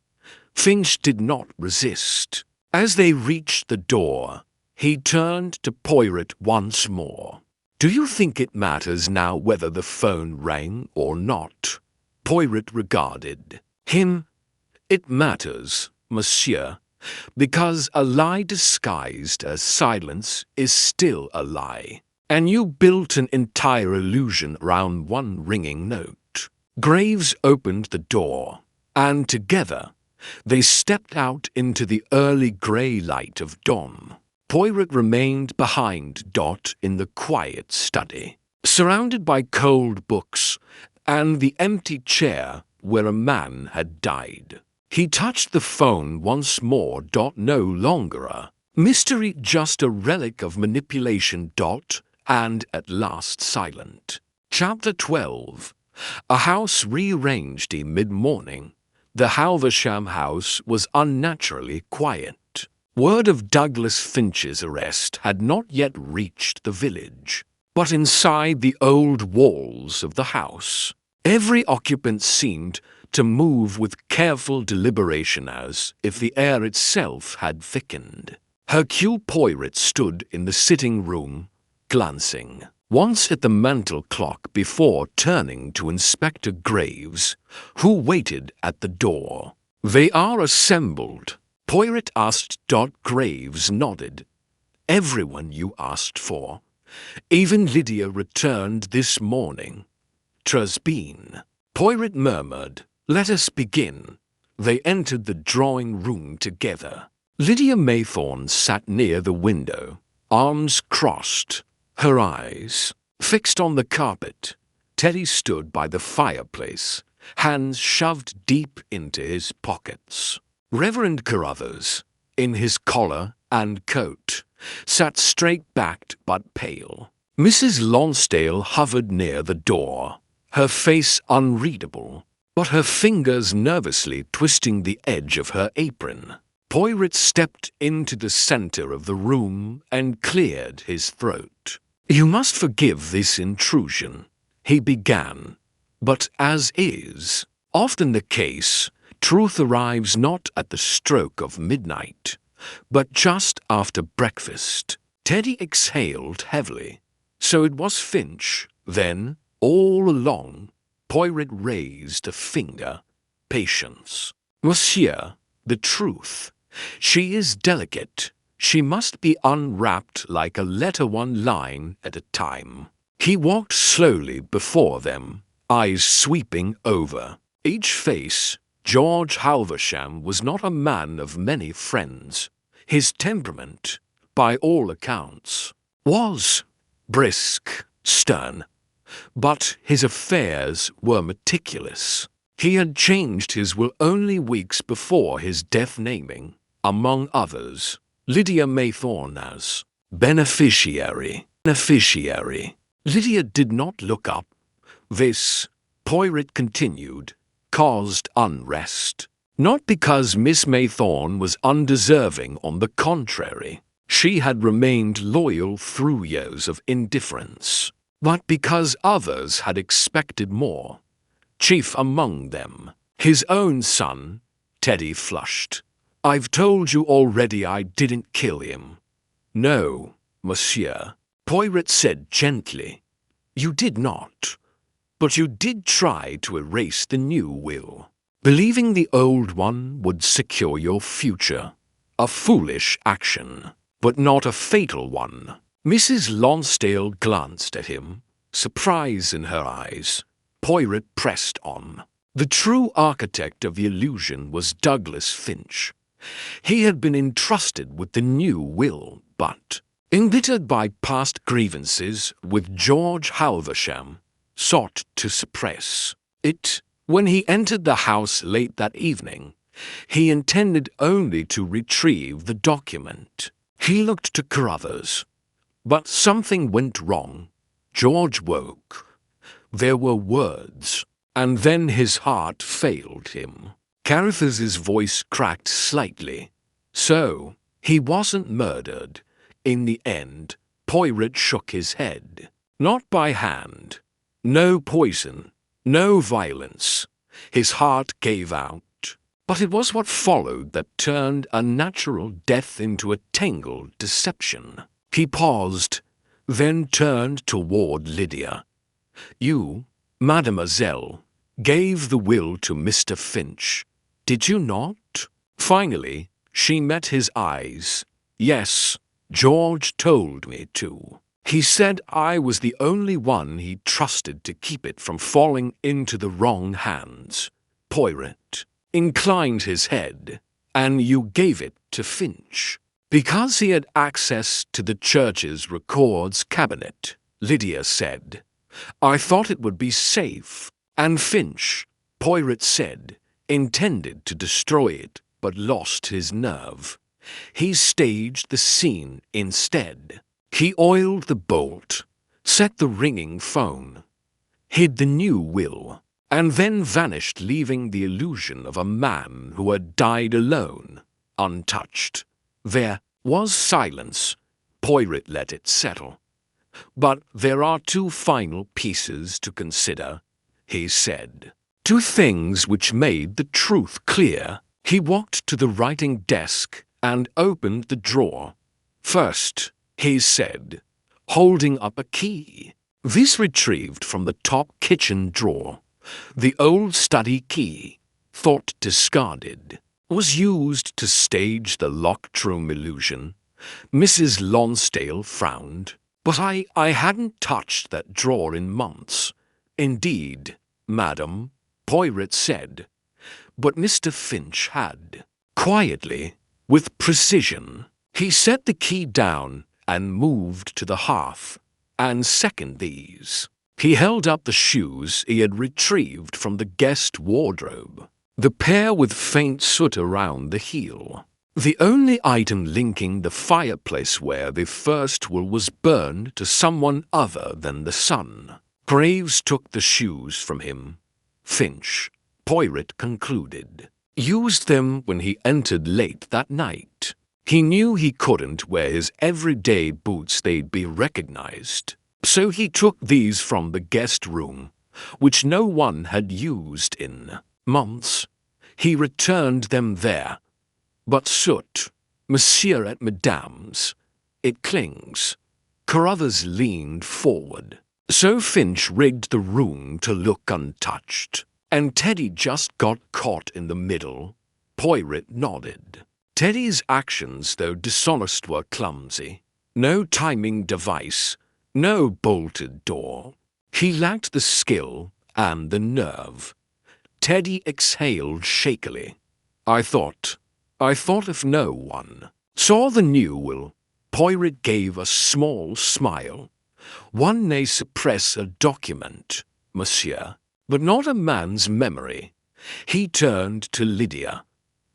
Finch did not resist. As they reached the door, he turned to Poirot once more. Do you think it matters now whether the phone rang or not? Poirot regarded him. It matters, monsieur, because a lie disguised as silence is still a lie. And you built an entire illusion around one ringing note. Graves opened the door, and together they stepped out into the early grey light of dawn. Poirot remained behind Dot in the quiet study, surrounded by cold books and the empty chair where a man had died. He touched the phone once more. Dot, no longer a mystery, just a relic of manipulation. Dot, and at last silent. Chapter 12. A house rearranged in mid-morning. The Halversham house was unnaturally quiet. Word of Douglas Finch's arrest had not yet reached the village. But inside the old walls of the house, every occupant seemed to move with careful deliberation, as if the air itself had thickened. Hercule Poirot stood in the sitting room, glancing once at the mantel clock before turning to Inspector Graves, who waited at the door. They are assembled, Poirot asked. Graves nodded. Everyone you asked for. Even Lydia returned this morning. Trusbeen. Poirot murmured. Let us begin. They entered the drawing room together. Lydia Maythorne sat near the window, arms crossed, her eyes fixed on the carpet. Teddy stood by the fireplace, hands shoved deep into his pockets. Reverend Carruthers, in his collar and coat, sat straight-backed but pale. Mrs. Lonsdale hovered near the door, her face unreadable, but her fingers nervously twisting the edge of her apron. Poirot stepped into the center of the room and cleared his throat. You must forgive this intrusion, he began, but as is often the case, truth arrives not at the stroke of midnight, But just after breakfast, Teddy exhaled heavily. So it was Finch. Then, all along, Poirot raised a finger. Patience. Monsieur, the truth. She is delicate. She must be unwrapped like a letter, one line at a time. He walked slowly before them, eyes sweeping over each face. George Halversham was not a man of many friends. His temperament, by all accounts, was brisk, stern, but his affairs were meticulous. He had changed his will only weeks before his death, naming, among others, Lydia Maythorne as beneficiary. Lydia did not look up. This, Poirot continued, caused unrest. Not because Miss Maythorne was undeserving, on the contrary. She had remained loyal through years of indifference. But because others had expected more. Chief among them, his own son. Teddy flushed. I've told you already I didn't kill him. No, monsieur, Poirot said gently. You did not. But you did try to erase the new will, believing the old one would secure your future. A foolish action, but not a fatal one. Mrs. Lonsdale glanced at him, surprise in her eyes. Poirot pressed on. The true architect of the illusion was Douglas Finch. He had been entrusted with the new will, but, embittered by past grievances with George Halversham, sought to suppress it. When he entered the house late that evening, he intended only to retrieve the document. He looked to Carruthers. But something went wrong. George woke. There were words, and then his heart failed him. Carruthers's voice cracked slightly. So, he wasn't murdered. In the end, Poirot shook his head. Not by hand. No poison. No violence. His heart gave out. But it was what followed that turned a natural death into a tangled deception. He paused, then turned toward Lydia. You, mademoiselle, gave the will to Mr. Finch, did you not? Finally, she met his eyes. Yes, George told me to. He said I was the only one he trusted to keep it from falling into the wrong hands. Poirot inclined his head. And you gave it to Finch. Because he had access to the church's records cabinet, Lydia said. I thought it would be safe. And Finch, Poirot said, intended to destroy it, but lost his nerve. He staged the scene instead. He oiled the bolt, set the ringing phone, hid the new will, and then vanished, leaving the illusion of a man who had died alone, untouched. There was silence. Poirot let it settle. But there are two final pieces to consider, he said. Two things which made the truth clear. He walked to the writing desk and opened the drawer. First, he said, holding up a key. This retrieved from the top kitchen drawer. The old study key, thought discarded, was used to stage the locked room illusion. Mrs. Lonsdale frowned. But I hadn't touched that drawer in months. Indeed, madam, Poirot said. But Mr. Finch had. Quietly, with precision, he set the key down and moved to the hearth. And second these. He held up the shoes he had retrieved from the guest wardrobe, the pair with faint soot around the heel. The only item linking the fireplace where the first will was burned to someone other than the son. Graves took the shoes from him. Finch, Poirot concluded, used them when he entered late that night. He knew he couldn't wear his everyday boots, they'd be recognized. So he took these from the guest room, which no one had used in months. He returned them there. But soot, Monsieur at Madame's. It clings." Carruthers leaned forward. "So Finch rigged the room to look untouched, and Teddy just got caught in the middle." Poirot nodded. Teddy's actions, though dishonest, were clumsy. No timing device, no bolted door. He lacked the skill and the nerve. Teddy exhaled shakily. I thought if no one saw the new will." Poirot gave a small smile. "One may suppress a document, monsieur, but not a man's memory." He turned to Lydia.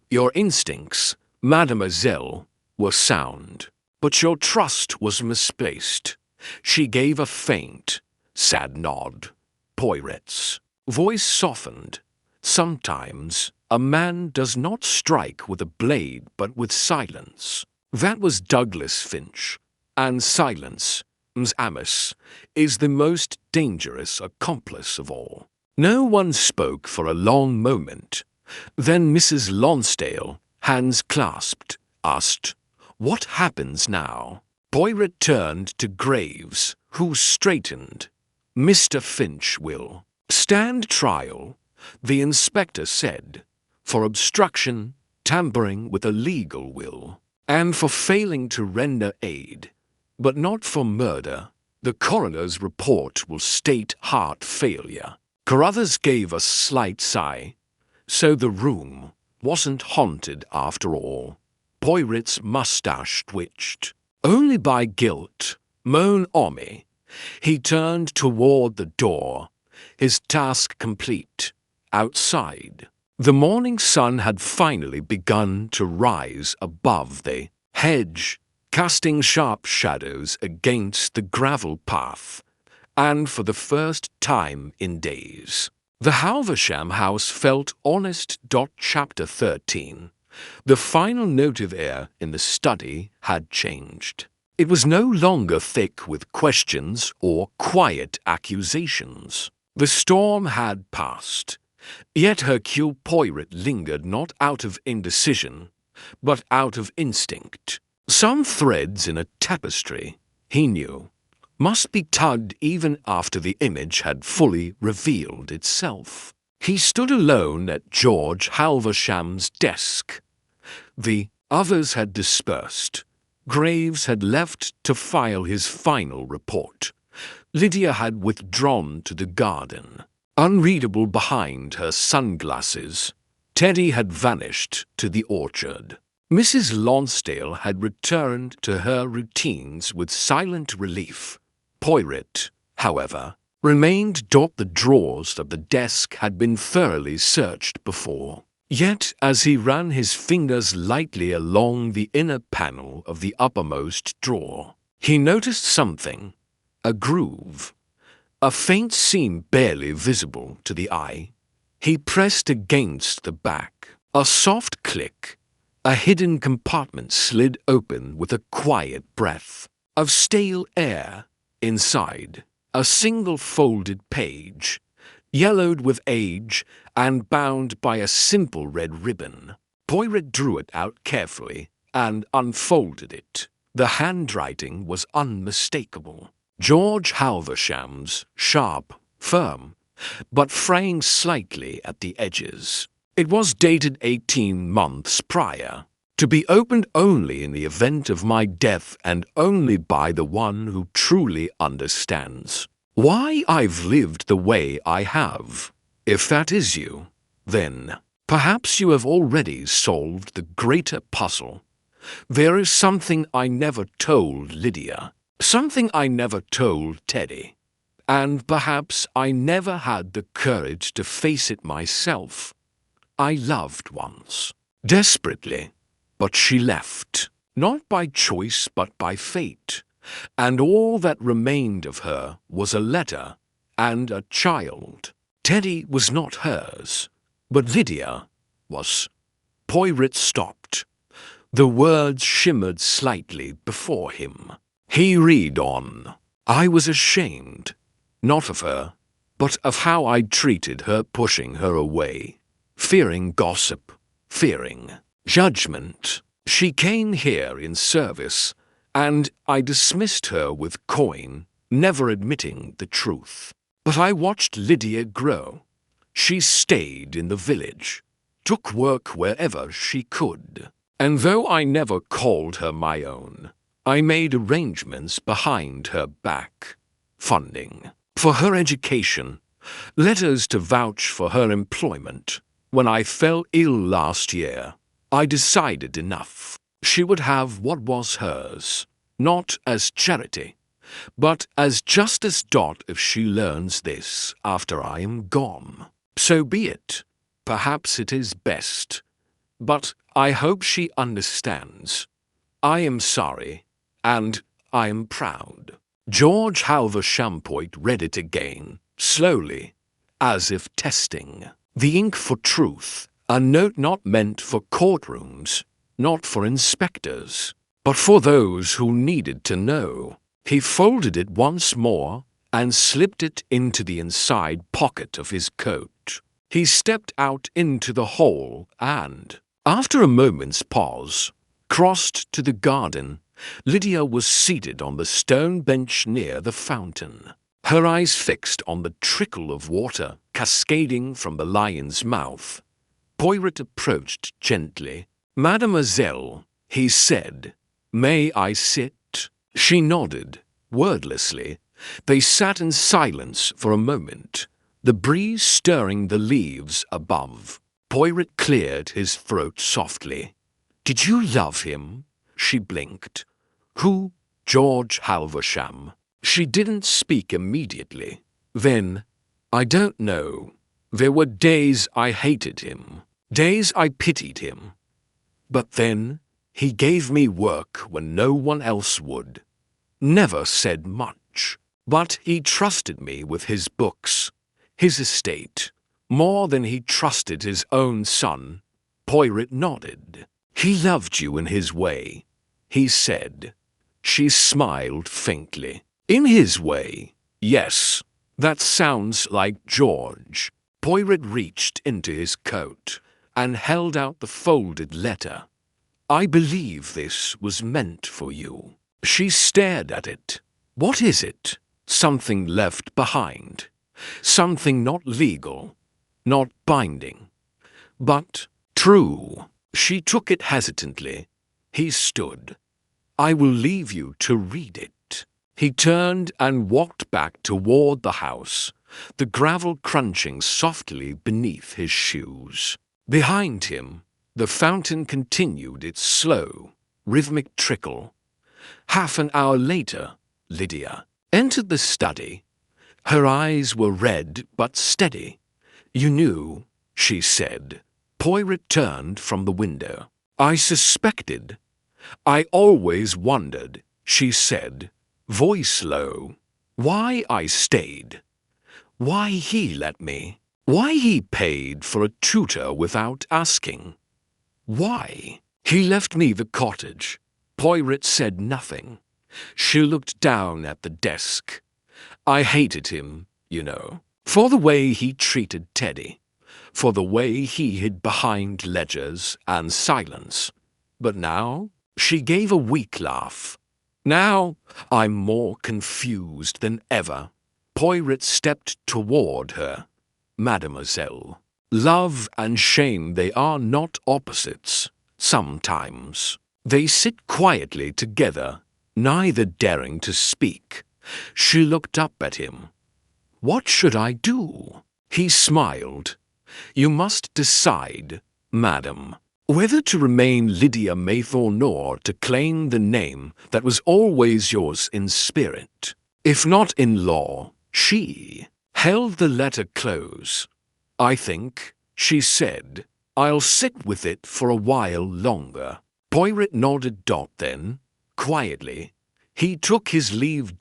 "Your instincts, mademoiselle, were sound, but your trust was misplaced." She gave a faint, sad nod. Poirot's voice softened. "Sometimes a man does not strike with a blade but with silence." That was Douglas Finch, and silence, Amos, is the most dangerous accomplice of all. No one spoke for a long moment. Then Mrs. Lonsdale, hands clasped, asked, "What happens now?" Poirot turned to Graves, who straightened. "Mr. Finch will stand trial," the inspector said, "for obstruction, tampering with a legal will, and for failing to render aid, but not for murder. The coroner's report will state heart failure." Carruthers gave a slight sigh. So the room wasn't haunted after all. Poirot's mustache twitched. "Only by guilt, mon ami." He turned toward the door, his task complete. Outside, the morning sun had finally begun to rise above the hedge, casting sharp shadows against the gravel path, and for the first time in days, the Halversham house felt honest. Chapter 13. The final note of air in the study had changed. It was no longer thick with questions or quiet accusations. The storm had passed. Yet Hercule Poirot lingered not out of indecision, but out of instinct. Some threads in a tapestry, he knew, must be tugged even after the image had fully revealed itself. He stood alone at George Halversham's desk. The others had dispersed. Graves had left to file his final report. Lydia had withdrawn to the garden, unreadable behind her sunglasses. Teddy had vanished to the orchard. Mrs. Lonsdale had returned to her routines with silent relief. Poirot, however, remained. The drawers of the desk had been thoroughly searched before. Yet, as he ran his fingers lightly along the inner panel of the uppermost drawer, he noticed something, a groove, a faint seam barely visible to the eye. He pressed against the back. A soft click. A hidden compartment slid open with a quiet breath of stale air. Inside, a single folded page, yellowed with age and bound by a simple red ribbon. Poirot drew it out carefully and unfolded it. The handwriting was unmistakable. George Halversham's, sharp, firm, but fraying slightly at the edges. It was dated 18 months prior, to be opened only in the event of my death and only by the one who truly understands why I've lived the way I have. If that is you, then perhaps you have already solved the greater puzzle. There is something I never told Lydia, something I never told Teddy, and perhaps I never had the courage to face it myself. I loved once, desperately, but she left, not by choice but by fate, and all that remained of her was a letter and a child. Teddy was not hers, but Lydia was. Poirot stopped. The words shimmered slightly before him. He read on. I was ashamed, not of her, but of how I'd treated her, pushing her away, fearing gossip, fearing judgment. She came here in service, and I dismissed her with coin, never admitting the truth. But I watched Lydia grow. She stayed in the village, took work wherever she could. And though I never called her my own, I made arrangements behind her back. Funding for her education, letters to vouch for her employment. When I fell ill last year, I decided enough. She would have what was hers, not as charity, but as justice. If she learns this after I am gone, so be it. Perhaps it is best. But I hope she understands. I am sorry, and I am proud. George Halvershampoit read it again, slowly, as if testing. The ink for truth, a note not meant for courtrooms, not for inspectors, but for those who needed to know. He folded it once more and slipped it into the inside pocket of his coat. He stepped out into the hall and, after a moment's pause, crossed to the garden. Lydia was seated on the stone bench near the fountain, her eyes fixed on the trickle of water cascading from the lion's mouth. Poirot approached gently. "Mademoiselle," he said, "may I sit?" She nodded, wordlessly. They sat in silence for a moment, the breeze stirring the leaves above. Poirot cleared his throat softly. "Did you love him?" She blinked. "Who?" "George Halversham." She didn't speak immediately. Then, "I don't know. There were days I hated him, days I pitied him. But then, he gave me work when no one else would. Never said much. But he trusted me with his books, his estate, more than he trusted his own son." Poirot nodded. "He loved you in his way," he said. She smiled faintly. "In his way, yes. That sounds like George." Poirot reached into his coat and held out the folded letter. "I believe this was meant for you." She stared at it. "What is it?" "Something left behind. Something not legal, not binding, but true." She took it hesitantly. He stood. "I will leave you to read it." He turned and walked back toward the house, the gravel crunching softly beneath his shoes. Behind him, the fountain continued its slow, rhythmic trickle. Half an hour later, Lydia entered the study. Her eyes were red but steady. "You knew," she said. Poirot turned from the window. "I suspected. I always wondered," she said, voice low, "why I stayed. Why he let me. Why he paid for a tutor without asking. Why he left me the cottage." Poirot said nothing. She looked down at the desk. "I hated him, you know, for the way he treated Teddy, for the way he hid behind ledgers and silence. But now," she gave a weak laugh, "now I'm more confused than ever." Poirot stepped toward her. "Mademoiselle, love and shame, they are not opposites. Sometimes they sit quietly together, neither daring to speak." She looked up at him. "What should I do?" He smiled. "You must decide, madam, whether to remain Lydia Maythorne or to claim the name that was always yours in spirit, if not in law." She held the letter close. "I think," she said, "I'll sit with it for a while longer." Poirot nodded. Then, quietly, he took his leave.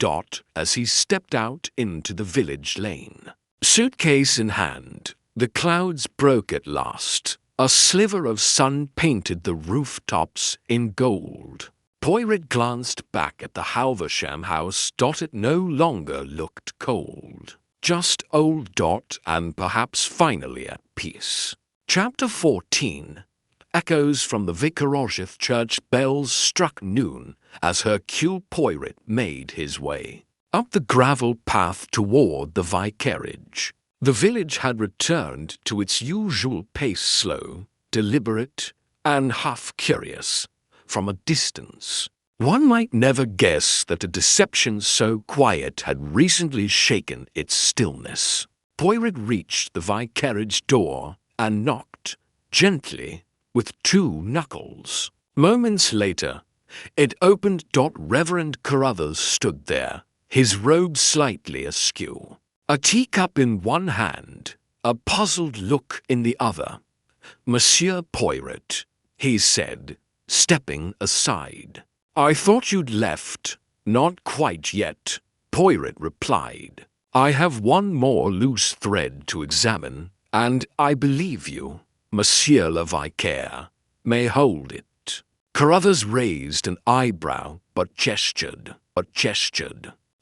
As he stepped out into the village lane, suitcase in hand, the clouds broke at last. A sliver of sun painted the rooftops in gold. Poirot glanced back at the Halversham house. It no longer looked cold, just old. And perhaps finally at peace. Chapter 14. Echoes from the Vicarage church bells struck noon as Hercule Poirot made his way up the gravel path toward the vicarage. The village had returned to its usual pace, slow, deliberate, and half-curious. From a distance, one might never guess that a deception so quiet had recently shaken its stillness. Poirot reached the vicarage door and knocked, gently, with 2 knuckles. Moments later, it opened. Reverend Carruthers stood there, his robe slightly askew, a teacup in one hand, a puzzled look in the other. "Monsieur Poirot," he said, stepping aside. "I thought you'd left." "Not quite yet," Poirot replied. "I have one more loose thread to examine, and I believe you, Monsieur le Vicaire, may hold it." Carruthers raised an eyebrow but gestured.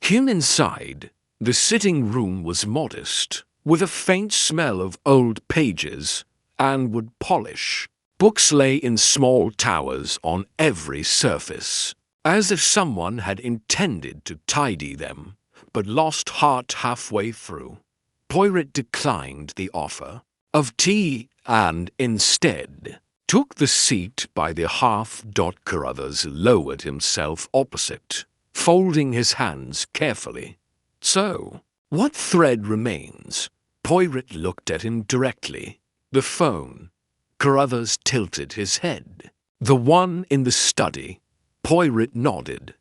Him inside, the sitting room was modest, with a faint smell of old pages and wood polish. Books lay in small towers on every surface, as if someone had intended to tidy them, but lost heart halfway through. Poirot declined the offer of tea and instead took the seat by the hearth. Carruthers lowered himself opposite, folding his hands carefully. "So, what thread remains?" Poirot looked at him directly. "The phone." Carruthers tilted his head. "The one in the study?" Poirot nodded.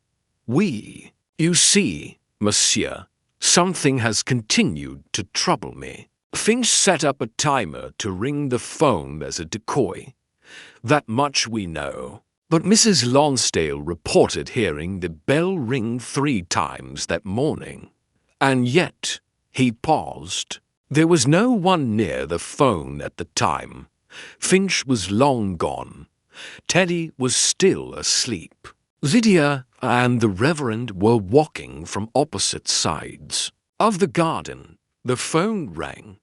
You see, monsieur, something has continued to trouble me." Finch set up a timer to ring the phone as a decoy. "That much we know. But Mrs. Lonsdale reported hearing the bell ring 3 times that morning. And yet," he paused, "there was no one near the phone at the time. Finch was long gone. Teddy was still asleep. Lydia and the Reverend were walking from opposite sides of the garden. The phone rang,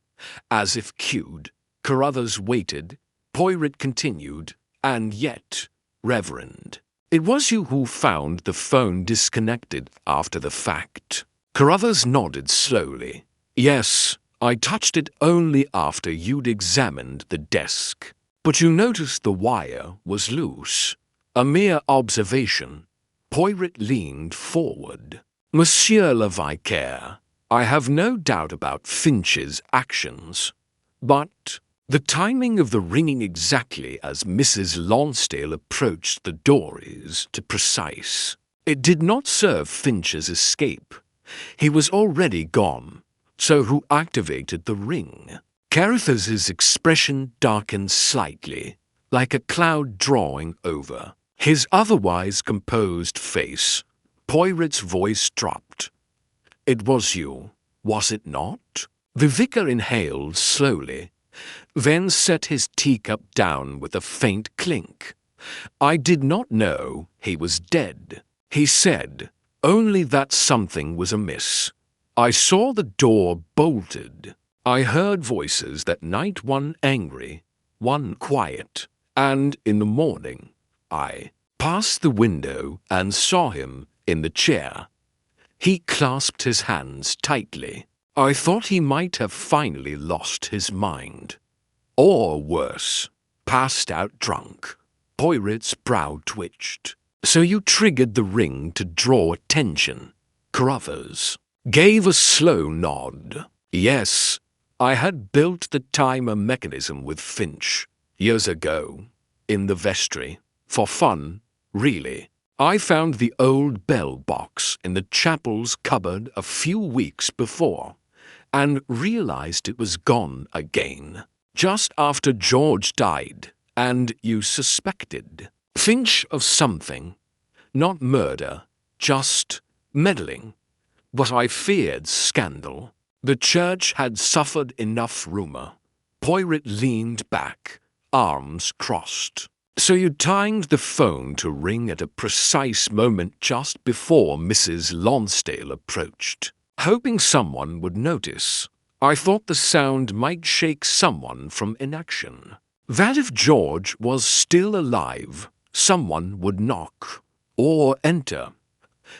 as if cued. Carruthers waited. Poirot continued, "And yet, Reverend, it was you who found the phone disconnected after the fact." Carruthers nodded slowly. "Yes, I touched it only after you'd examined the desk. But you noticed the wire was loose." "A mere observation." Poirot leaned forward. "Monsieur le Vicaire, I have no doubt about Finch's actions, but the timing of the ringing exactly as Mrs. Lonsdale approached the door is too precise. It did not serve Finch's escape. He was already gone. So who activated the ring?" Carruthers's expression darkened slightly, like a cloud drawing over his otherwise composed face. Poirot's voice dropped. "It was you, was it not?" The vicar inhaled slowly, then set his teacup down with a faint clink. "I did not know he was dead," he said, "only that something was amiss. I saw the door bolted. I heard voices that night, one angry, one quiet, and in the morning I passed the window and saw him in the chair." He clasped his hands tightly. "I thought he might have finally lost his mind. Or worse, passed out drunk." Poirot's brow twitched. "So you triggered the ring to draw attention?" Carruthers gave a slow nod. "Yes, I had built the timer mechanism with Finch years ago, in the vestry, for fun, really. I found the old bell box in the chapel's cupboard a few weeks before, and realized it was gone again, just after George died, and you suspected Finch of something. Not murder, just meddling. But I feared scandal. The church had suffered enough rumor." Poirot leaned back, arms crossed. "So you timed the phone to ring at a precise moment just before Mrs. Lonsdale approached, hoping someone would notice. I thought the sound might shake someone from inaction." that if George was still alive, someone would knock or enter,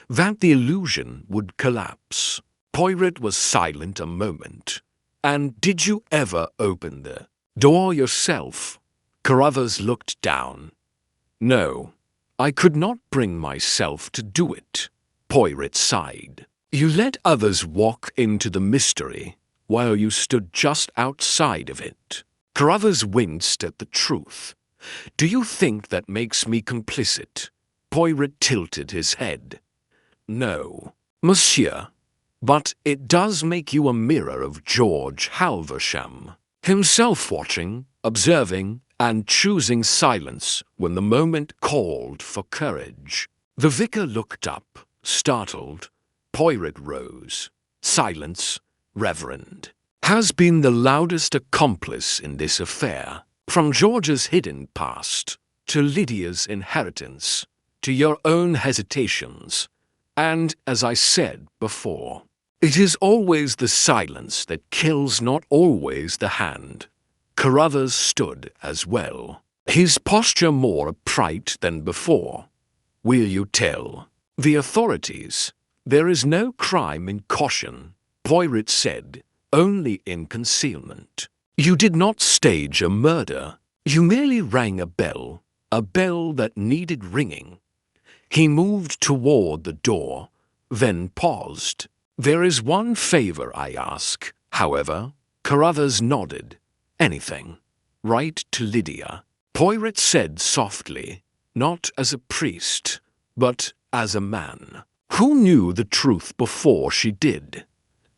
that the illusion would collapse. Poirot was silent a moment. And did you ever open the door yourself? Carruthers looked down. No, I could not bring myself to do it. Poirot sighed. You let others walk into the mystery while you stood just outside of it. Carruthers winced at the truth. Do you think that makes me complicit? Poirot tilted his head. No, monsieur, but it does make you a mirror of George Halversham, himself watching, observing, and choosing silence when the moment called for courage. The vicar looked up, startled. Poirot rose. Silence, Reverend, has been the loudest accomplice in this affair, from George's hidden past, to Lydia's inheritance, to your own hesitations, and, as I said before, it is always the silence that kills, not always the hand. Carruthers stood as well, his posture more upright than before. Will you tell the authorities? There is no crime in caution, Poirot said, only in concealment. You did not stage a murder. You merely rang a bell that needed ringing. He moved toward the door, then paused. There is one favor I ask, however. Carruthers nodded. Anything. Write to Lydia. Poirot said softly, not as a priest, but as a man who knew the truth before she did.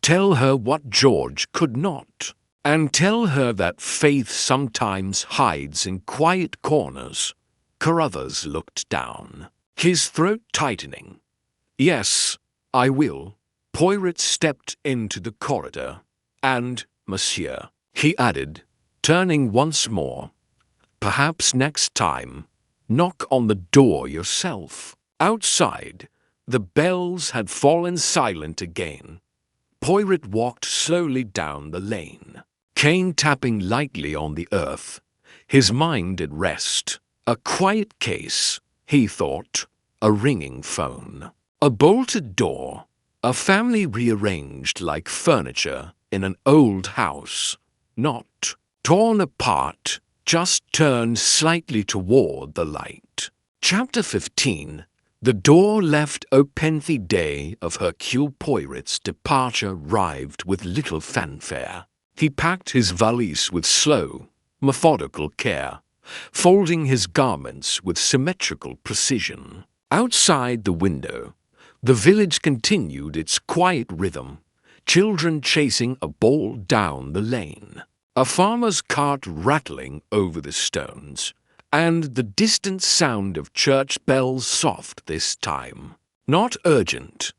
Tell her what George could not, and tell her that faith sometimes hides in quiet corners. Carruthers looked down, his throat tightening. Yes, I will. Poirot stepped into the corridor. And, monsieur, he added, turning once more, perhaps next time, knock on the door yourself. Outside, the bells had fallen silent again. Poirot walked slowly down the lane, cane tapping lightly on the earth, his mind at rest. A quiet case, he thought, a ringing phone, a bolted door, a family rearranged like furniture in an old house, not torn apart, just turned slightly toward the light. Chapter 15. The door left open. The day of Hercule Poirot's departure arrived with little fanfare. He packed his valise with slow, methodical care, folding his garments with symmetrical precision. Outside the window, the village continued its quiet rhythm, children chasing a ball down the lane, a farmer's cart rattling over the stones, and the distant sound of church bells soft this time, not urgent.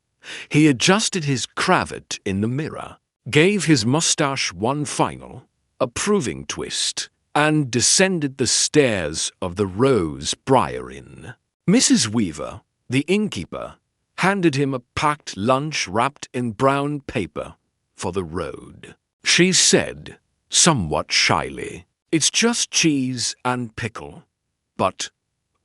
He adjusted his cravat in the mirror, gave his mustache one final, approving twist, and descended the stairs of the Rose Briar Inn. Mrs. Weaver, the innkeeper, handed him a packed lunch wrapped in brown paper for the road. She said, somewhat shyly, it's just cheese and pickle. But,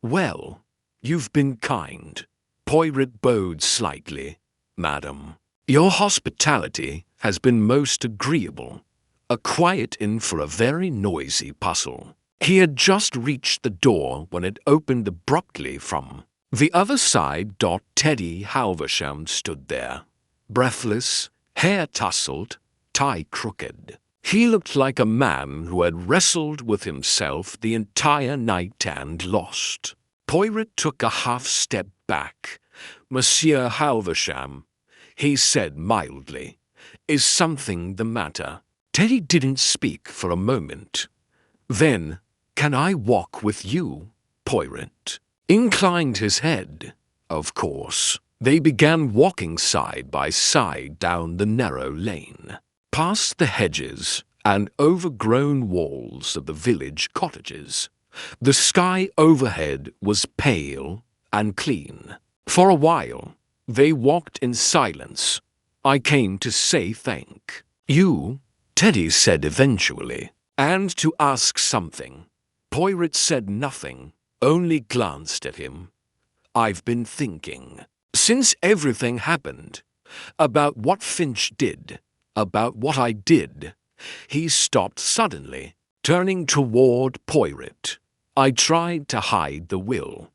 well, you've been kind. Poirot bowed slightly. Madam, your hospitality has been most agreeable. A quiet inn for a very noisy puzzle. He had just reached the door when it opened abruptly from the other side. Teddy Halversham stood there, breathless, hair tousled, tie crooked. He looked like a man who had wrestled with himself the entire night and lost. Poirot took a half step back. Monsieur Halversham, he said mildly, is something the matter? Teddy didn't speak for a moment. Then, can I walk with you? Poirot inclined his head. Of course. They began walking side by side down the narrow lane, past the hedges and overgrown walls of the village cottages. The sky overhead was pale and clean. For a while, they walked in silence. I came to say thank you, Teddy said eventually, and to ask something. Poirot said nothing, only glanced at him. I've been thinking, since everything happened, about what Finch did, about what I did. He stopped suddenly, turning toward Poirot. I tried to hide the will.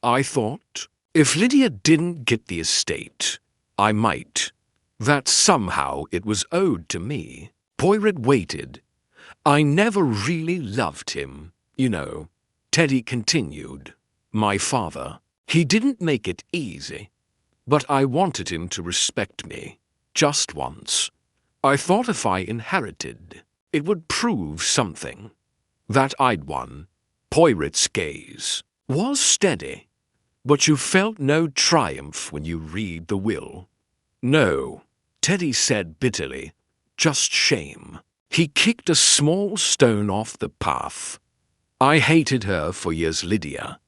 I thought, if Lydia didn't get the estate, I might. That somehow it was owed to me. Poirot waited. I never really loved him, you know, Teddy continued. My father. He didn't make it easy, but I wanted him to respect me, just once. I thought if I inherited, it would prove something. That I'd won. Poirot's gaze was steady. But you felt no triumph when you read the will. No, Teddy said bitterly, just shame. He kicked a small stone off the path. I hated her for years, Lydia.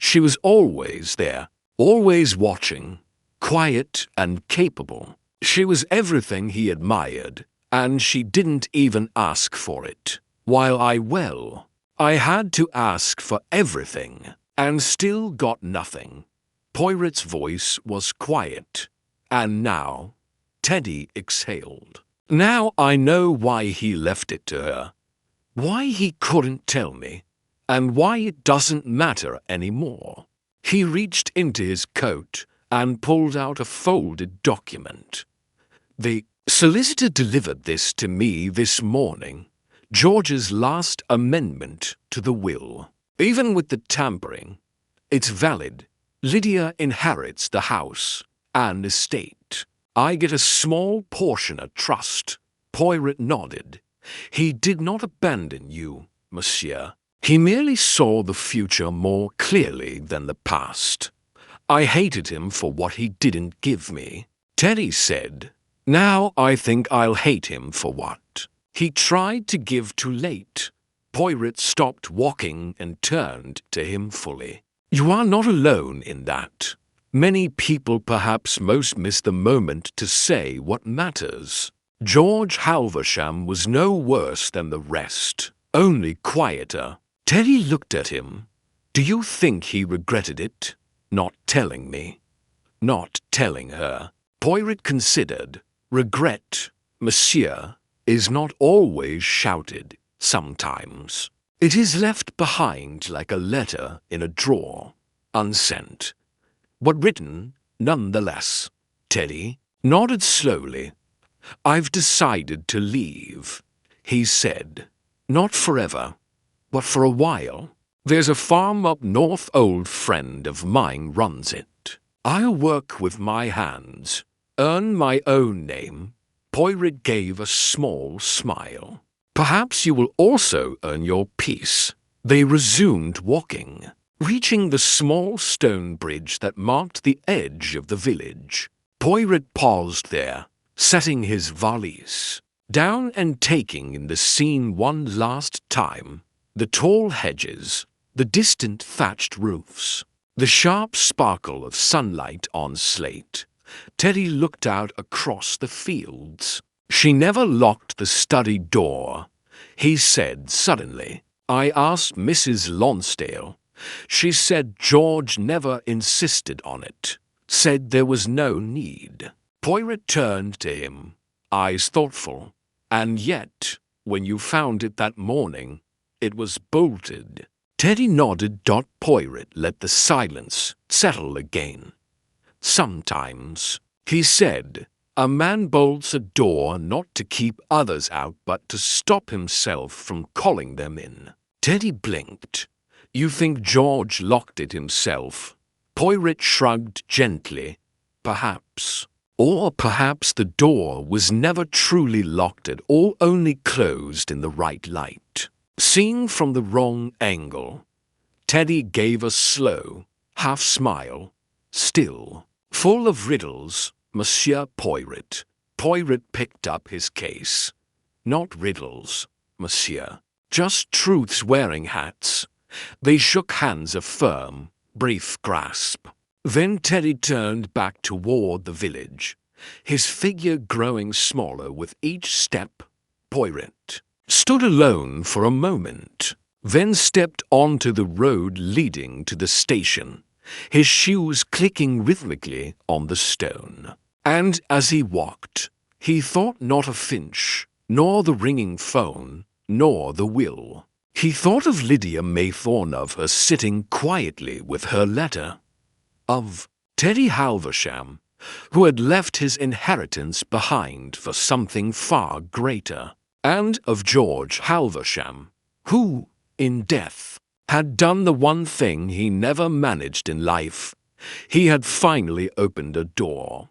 She was always there, always watching, quiet and capable. She was everything he admired, and she didn't even ask for it. While I had to ask for everything, and still got nothing. Poirot's voice was quiet, and now, Teddy exhaled. Now I know why he left it to her, why he couldn't tell me, and why it doesn't matter anymore. He reached into his coat and pulled out a folded document. The solicitor delivered this to me this morning, George's last amendment to the will. Even with the tampering, it's valid. Lydia inherits the house and estate. I get a small portion of trust. Poirot nodded. He did not abandon you, monsieur. He merely saw the future more clearly than the past. I hated him for what he didn't give me. Teddy said, now I think I'll hate him for what he tried to give too late. Poirot stopped walking and turned to him fully. You are not alone in that. Many people perhaps most miss the moment to say what matters. George Halversham was no worse than the rest, only quieter. Teddy looked at him. Do you think he regretted it? Not telling me. Not telling her. Poirot considered. Regret, monsieur, is not always shouted. Sometimes. It is left behind like a letter in a drawer, unsent, but written nonetheless. Teddy nodded slowly. I've decided to leave, he said. Not forever, but for a while. There's a farm up north, old friend of mine runs it. I'll work with my hands, earn my own name. Poirot gave a small smile. Perhaps you will also earn your peace. They resumed walking, reaching the small stone bridge that marked the edge of the village. Poirot paused there, setting his valise down and taking in the scene one last time. The tall hedges, the distant thatched roofs, the sharp sparkle of sunlight on slate. Teddy looked out across the fields. She never locked the study door, he said suddenly. I asked Mrs. Lonsdale. She said George never insisted on it, said there was no need. Poirot turned to him, eyes thoughtful. And yet, when you found it that morning, it was bolted. Teddy nodded. Poirot let the silence settle again. Sometimes, he said, a man bolts a door not to keep others out but to stop himself from calling them in. Teddy blinked. You think George locked it himself? Poirot shrugged gently. Perhaps. Or perhaps the door was never truly locked at all, only closed in the right light. Seen from the wrong angle, Teddy gave a slow, half smile. Still, full of riddles, Monsieur Poirot. Poirot picked up his case. Not riddles, monsieur. Just truths wearing hats. They shook hands, a firm, brief grasp. Then Teddy turned back toward the village, his figure growing smaller with each step. Poirot stood alone for a moment. then stepped onto the road leading to the station, his shoes clicking rhythmically on the stone. And as he walked, he thought not of Finch, nor the ringing phone, nor the will. He thought of Lydia Maythorne, of her sitting quietly with her letter, of Teddy Halversham, who had left his inheritance behind for something far greater, and of George Halversham, who, in death, had done the one thing he never managed in life. He had finally opened a door.